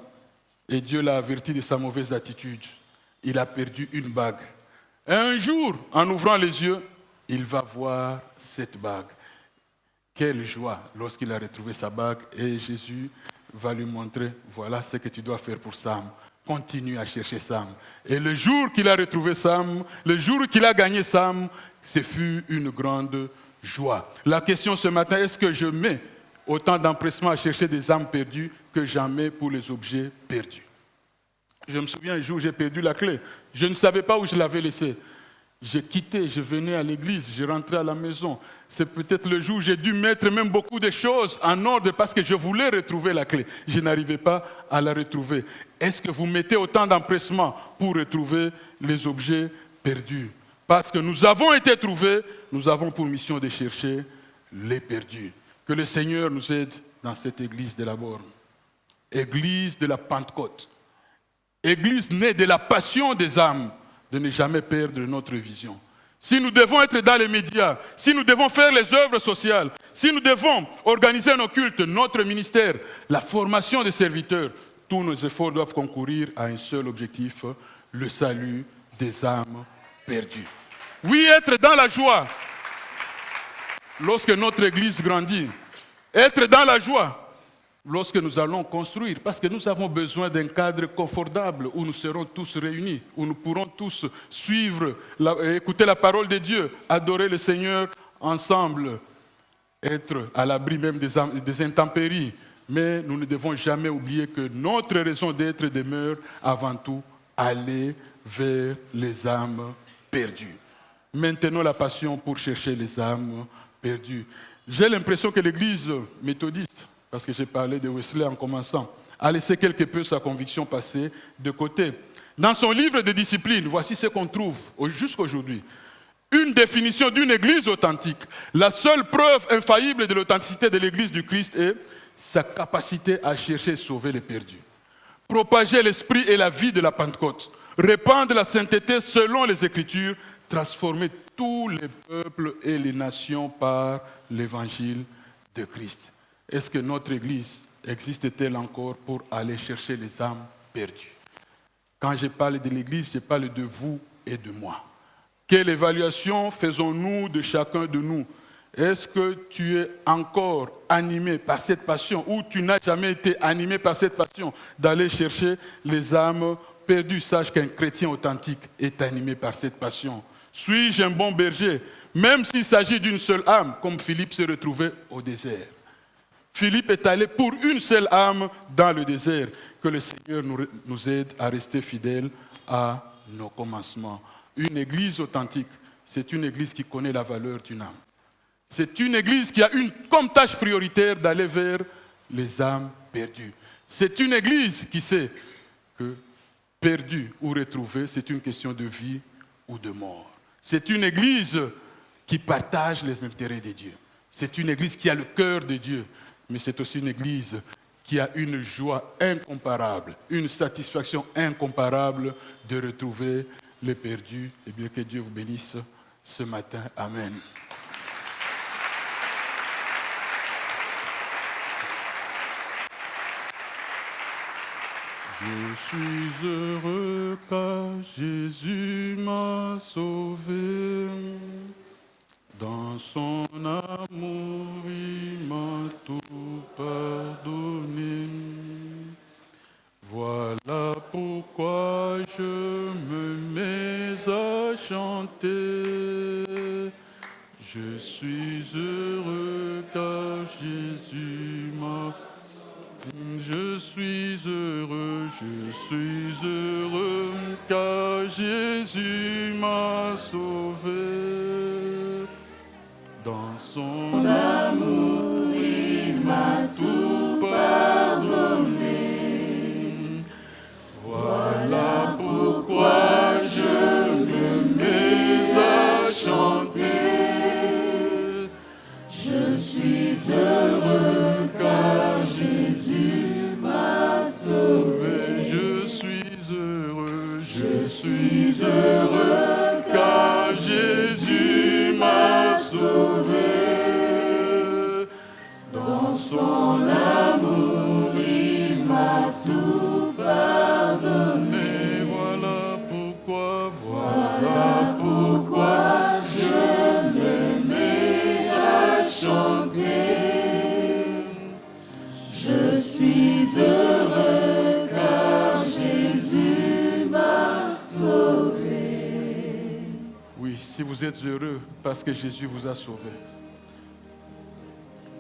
Et Dieu l'a averti de sa mauvaise attitude. Il a perdu une bague. Et un jour, en ouvrant les yeux, il va voir cette bague. Quelle joie lorsqu'il a retrouvé sa bague. Et Jésus va lui montrer, voilà ce que tu dois faire pour Sam. Continue à chercher Sam. Et le jour qu'il a retrouvé Sam, le jour qu'il a gagné Sam, ce fut une grande joie. La question ce matin, est-ce que je mets autant d'empressement à chercher des âmes perdues que jamais pour les objets perdus? Je me souviens un jour, j'ai perdu la clé. Je ne savais pas où je l'avais laissée. J'ai quitté, je venais à l'église, je rentrais à la maison. C'est peut-être le jour où j'ai dû mettre même beaucoup de choses en ordre parce que je voulais retrouver la clé. Je n'arrivais pas à la retrouver. Est-ce que vous mettez autant d'empressement pour retrouver les objets perdus? Parce que nous avons été trouvés, nous avons pour mission de chercher les perdus. Que le Seigneur nous aide dans cette église de la Borne. Église de la Pentecôte. Église née de la passion des âmes, de ne jamais perdre notre vision. Si nous devons être dans les médias, si nous devons faire les œuvres sociales, si nous devons organiser nos cultes, notre ministère, la formation des serviteurs, tous nos efforts doivent concourir à un seul objectif, le salut des âmes perdues. Oui, être dans la joie lorsque notre église grandit. Être dans la joie lorsque nous allons construire, parce que nous avons besoin d'un cadre confortable où nous serons tous réunis, où nous pourrons tous suivre, écouter la parole de Dieu, adorer le Seigneur ensemble, être à l'abri même des intempéries. Mais nous ne devons jamais oublier que notre raison d'être demeure avant tout aller vers les âmes perdues. Maintenons la passion pour chercher les âmes perdues. J'ai l'impression que l'Église méthodiste, parce que j'ai parlé de Wesley en commençant, a laissé quelque peu sa conviction passer de côté. Dans son livre de discipline, voici ce qu'on trouve jusqu'aujourd'hui. Une définition d'une église authentique. La seule preuve infaillible de l'authenticité de l'église du Christ est sa capacité à chercher et sauver les perdus. Propager l'esprit et la vie de la Pentecôte. Répandre la sainteté selon les Écritures. Transformer tous les peuples et les nations par l'évangile de Christ. Est-ce que notre église existe-t-elle encore pour aller chercher les âmes perdues? Quand je parle de l'église, je parle de vous et de moi. Quelle évaluation faisons-nous de chacun de nous? Est-ce que tu es encore animé par cette passion ou tu n'as jamais été animé par cette passion d'aller chercher les âmes perdues? Sache qu'un chrétien authentique est animé par cette passion. Suis-je un bon berger? Même s'il s'agit d'une seule âme, comme Philippe s'est retrouvé au désert. Philippe est allé pour une seule âme dans le désert. Que le Seigneur nous aide à rester fidèles à nos commencements. Une église authentique, c'est une église qui connaît la valeur d'une âme. C'est une église qui a comme tâche prioritaire d'aller vers les âmes perdues. C'est une église qui sait que perdu ou retrouvé, c'est une question de vie ou de mort. C'est une église qui partage les intérêts de Dieu. C'est une église qui a le cœur de Dieu. Mais c'est aussi une église qui a une joie incomparable, une satisfaction incomparable de retrouver les perdus. Et bien que Dieu vous bénisse ce matin. Amen. Je suis heureux car Jésus m'a sauvé. Dans son amour, il m'a tout pardonné. Voilà pourquoi je me mets à chanter. Je suis heureux car Jésus m'a sauvé. Je suis heureux car Jésus m'a sauvé. Dans son amour, il m'a tout pardonné. suis heureux car Jésus m'a sauvé. Dans son amour, il m'a tout pardonné. Voilà pourquoi je me mets à chanter. Je suis heureux car Jésus m'a sauvé. Oui, si vous êtes heureux parce que Jésus vous a sauvé,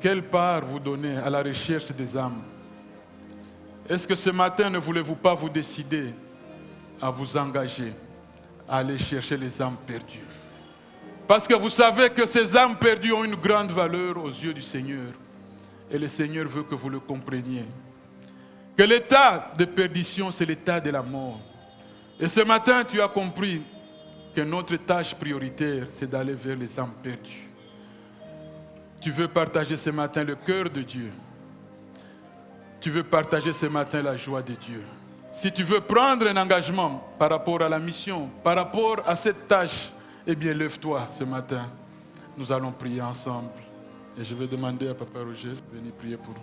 quelle part vous donnez à la recherche des âmes? Est-ce que ce matin ne voulez-vous pas vous décider à vous engager, à aller chercher les âmes perdues? Parce que vous savez que ces âmes perdues ont une grande valeur aux yeux du Seigneur. Et le Seigneur veut que vous le compreniez. Que l'état de perdition, c'est l'état de la mort. Et ce matin, tu as compris que notre tâche prioritaire, c'est d'aller vers les âmes perdues. Tu veux partager ce matin le cœur de Dieu. Tu veux partager ce matin la joie de Dieu. Si tu veux prendre un engagement par rapport à la mission, par rapport à cette tâche, eh bien, lève-toi ce matin. Nous allons prier ensemble. Et je vais demander à Papa Roger de venir prier pour nous.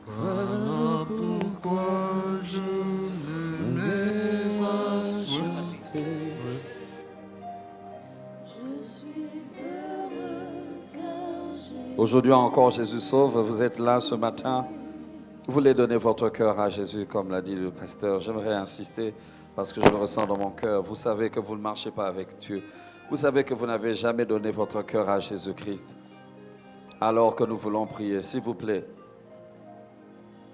Voilà pourquoi je me mets à chanter. Aujourd'hui encore, Jésus sauve. Vous êtes là ce matin. Vous voulez donner votre cœur à Jésus, comme l'a dit le pasteur. J'aimerais insister parce que je le ressens dans mon cœur. Vous savez que vous ne marchez pas avec Dieu. Vous savez que vous n'avez jamais donné votre cœur à Jésus-Christ. Alors que nous voulons prier, s'il vous plaît,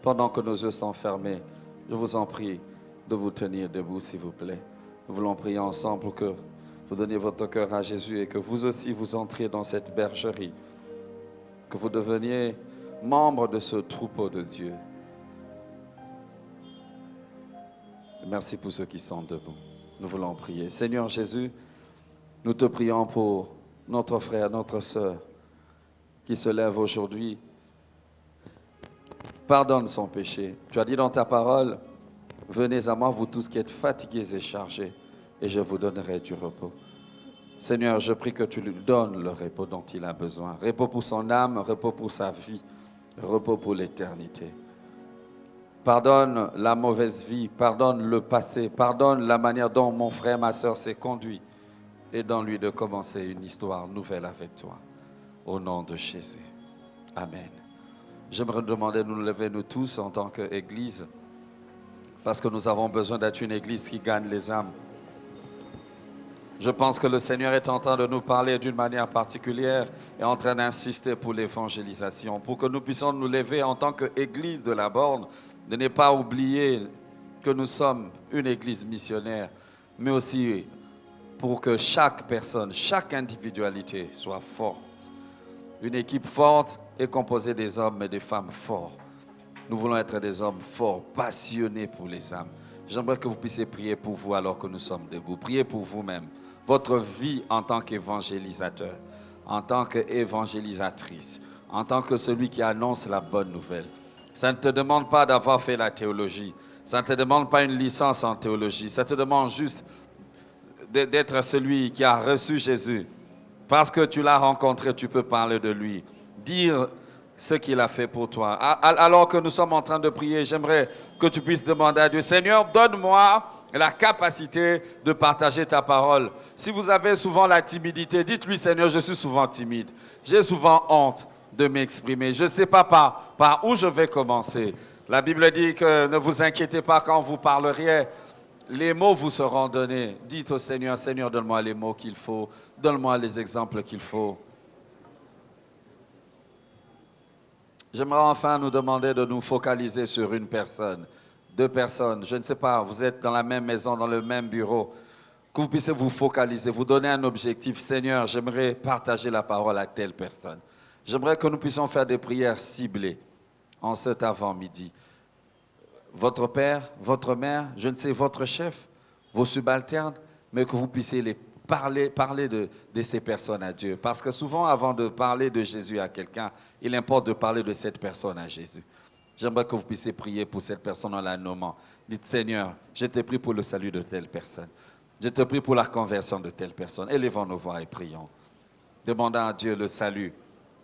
pendant que nos yeux sont fermés, je vous en prie de vous tenir debout, s'il vous plaît. Nous voulons prier ensemble pour que vous donniez votre cœur à Jésus et que vous aussi vous entriez dans cette bergerie, que vous deveniez membre de ce troupeau de Dieu. Merci pour ceux qui sont debout. Nous voulons prier. Seigneur Jésus, nous te prions pour notre frère, notre sœur qui se lève aujourd'hui. Pardonne son péché. Tu as dit dans ta parole, venez à moi, vous tous qui êtes fatigués et chargés, et je vous donnerai du repos. Seigneur, je prie que tu lui donnes le repos dont il a besoin. Repos pour son âme, repos pour sa vie, repos pour l'éternité. Pardonne la mauvaise vie, pardonne le passé, pardonne la manière dont mon frère, ma sœur s'est conduit, et donne-lui de commencer une histoire nouvelle avec toi. Au nom de Jésus. Amen. J'aimerais nous demander de nous lever, nous tous, en tant qu'Église, parce que nous avons besoin d'être une Église qui gagne les âmes. Je pense que le Seigneur est en train de nous parler d'une manière particulière et en train d'insister pour l'évangélisation, pour que nous puissions nous lever en tant qu'Église de la Borne, de ne pas oublier que nous sommes une Église missionnaire, mais aussi pour que chaque personne, chaque individualité soit forte. Une équipe forte est composée des hommes et des femmes forts. Nous voulons être des hommes forts, passionnés pour les âmes. J'aimerais que vous puissiez prier pour vous alors que nous sommes debout. Priez pour vous-même. Votre vie en tant qu'évangélisateur, en tant qu'évangélisatrice, en tant que celui qui annonce la bonne nouvelle. Ça ne te demande pas d'avoir fait la théologie. Ça ne te demande pas une licence en théologie. Ça te demande juste d'être celui qui a reçu Jésus. Parce que tu l'as rencontré, tu peux parler de lui. Dire ce qu'il a fait pour toi. Alors que nous sommes en train de prier, j'aimerais que tu puisses demander à Dieu, Seigneur, donne-moi la capacité de partager ta parole. Si vous avez souvent la timidité, dites-lui, Seigneur, je suis souvent timide. J'ai souvent honte de m'exprimer. Je ne sais pas par où je vais commencer. La Bible dit que ne vous inquiétez pas quand vous parleriez. Les mots vous seront donnés. Dites au Seigneur, Seigneur, donne-moi les mots qu'il faut. Donne-moi les exemples qu'il faut. J'aimerais enfin nous demander de nous focaliser sur une personne, 2 personnes. Je ne sais pas, vous êtes dans la même maison, dans le même bureau. Que vous puissiez vous focaliser, vous donner un objectif. Seigneur, j'aimerais partager la parole à telle personne. J'aimerais que nous puissions faire des prières ciblées en cet avant-midi. Votre père, votre mère, je ne sais, votre chef, vos subalternes, mais que vous puissiez parler de ces personnes à Dieu. Parce que souvent, avant de parler de Jésus à quelqu'un, il importe de parler de cette personne à Jésus. J'aimerais que vous puissiez prier pour cette personne en la nommant. Dites, Seigneur, je te prie pour le salut de telle personne. Je te prie pour la conversion de telle personne. Élevons nos voix et prions. Demandons à Dieu le salut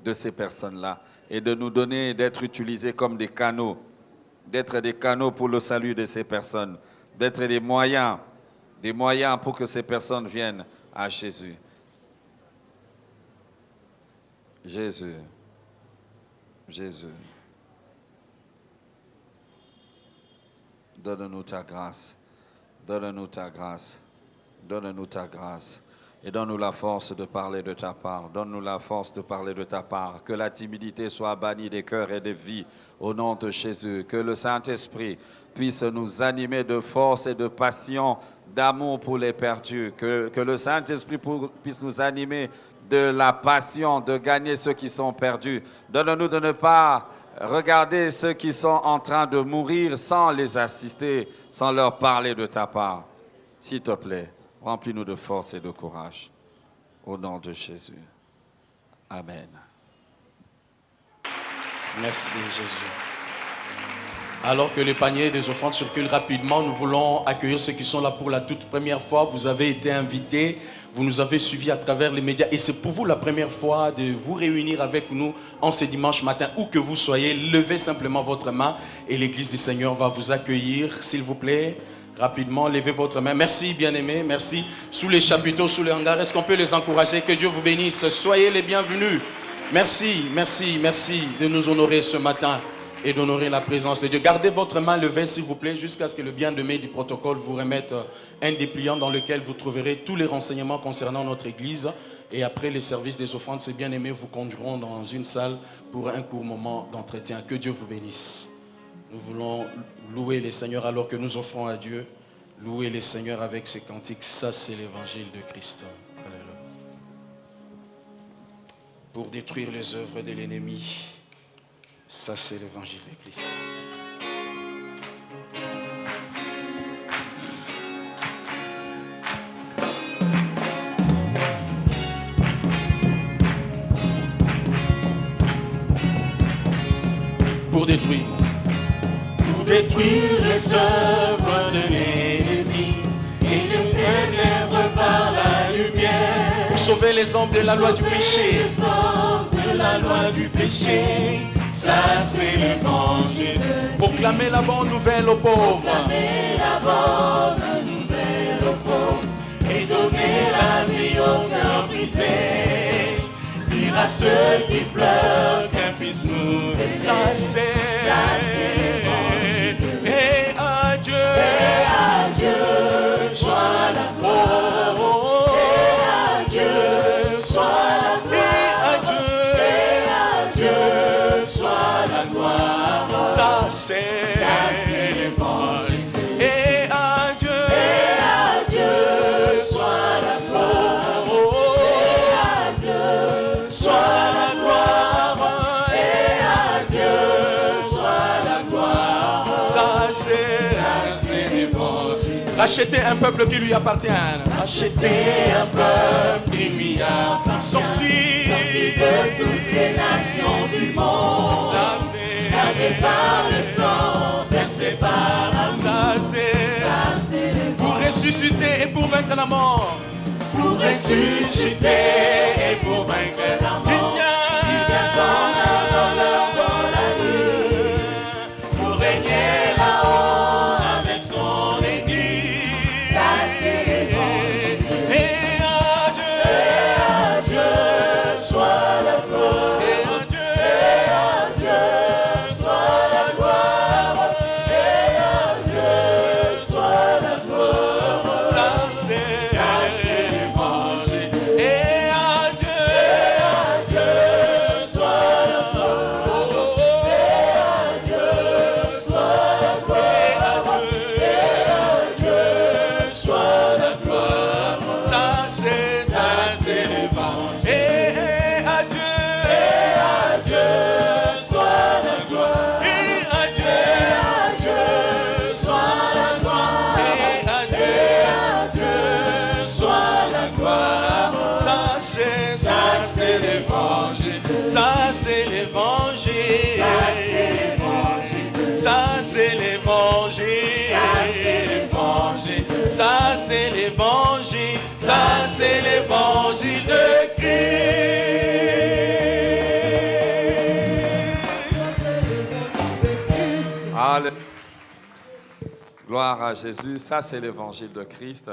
de ces personnes-là et de nous donner, d'être utilisés comme des canaux, d'être des canaux pour le salut de ces personnes, d'être des moyens pour que ces personnes viennent à Jésus. Jésus. Jésus. Donne-nous ta grâce. Donne-nous ta grâce. Donne-nous ta grâce. Et donne-nous la force de parler de ta part. Donne-nous la force de parler de ta part. Que la timidité soit bannie des cœurs et des vies au nom de Jésus. Que le Saint-Esprit puisse nous animer de force et de passion, d'amour pour les perdus. Que le Saint-Esprit puisse nous animer de la passion de gagner ceux qui sont perdus. Donne-nous de ne pas regarder ceux qui sont en train de mourir sans les assister, sans leur parler de ta part. S'il te plaît, remplis-nous de force et de courage. Au nom de Jésus. Amen. Merci Jésus. Alors que les paniers des offrandes circulent rapidement, nous voulons accueillir ceux qui sont là pour la toute première fois. Vous avez été invités, vous nous avez suivis à travers les médias et c'est pour vous la première fois de vous réunir avec nous en ce dimanche matin. Où que vous soyez, levez simplement votre main et l'Église du Seigneur va vous accueillir. S'il vous plaît, rapidement, levez votre main. Merci bien-aimés, merci. Sous les chapiteaux, sous les hangars, est-ce qu'on peut les encourager? Que Dieu vous bénisse. Soyez les bienvenus. Merci, merci, merci de nous honorer ce matin et d'honorer la présence de Dieu. Gardez votre main levée, s'il vous plaît, jusqu'à ce que le bien-aimé du protocole vous remette un dépliant dans lequel vous trouverez tous les renseignements concernant notre Église. Et après les services des offrandes, ces bien-aimés vous conduiront dans une salle pour un court moment d'entretien. Que Dieu vous bénisse. Nous voulons louer les Seigneurs alors que nous offrons à Dieu. Louer les Seigneurs avec ces cantiques. Ça, c'est l'évangile de Christ. Alléluia. Pour détruire les œuvres de l'ennemi. Ça, c'est l'évangile de Christ. Pour détruire les œuvres de l'ennemi et les ténèbres par la lumière. Pour sauver les hommes de la loi du péché. Les hommes de la loi du péché. Ça c'est l'évangile. Proclamer la bonne nouvelle aux pauvres. Proclamer la bonne nouvelle aux pauvres et donner la vie au cœur brisé. Dire à ceux qui pleurent qu'un fils nous est. Ça c'est l'évangile. Et à Dieu soit la gloire. Et à Dieu soit la gloire. Et à Dieu soit la gloire. Ça c'est l'évangile. Et à Dieu soit la gloire. Et à Dieu soit la gloire. Et à Dieu soit la gloire. Ça c'est l'évangile. racheter un peuple qui lui appartient. Racheter un peuple qui lui appartient. Sorti de toutes les nations du monde. Lavé par le sang, versé par l'amour. Ça c'est pour ressusciter et pour vaincre la mort. Pour ressusciter et pour vaincre la mort. Il vient dans la nuit pour régner là-haut avec son église. Ça c'est l'évangile. Et à Dieu soit la gloire. Et à Dieu soit la gloire. Et à Dieu soit la gloire. ça c'est l'évangile. Et à Dieu c'est l'évangile, ça c'est l'évangile de Christ. Alléluia. Gloire à Jésus. Ça, c'est l'évangile de Christ.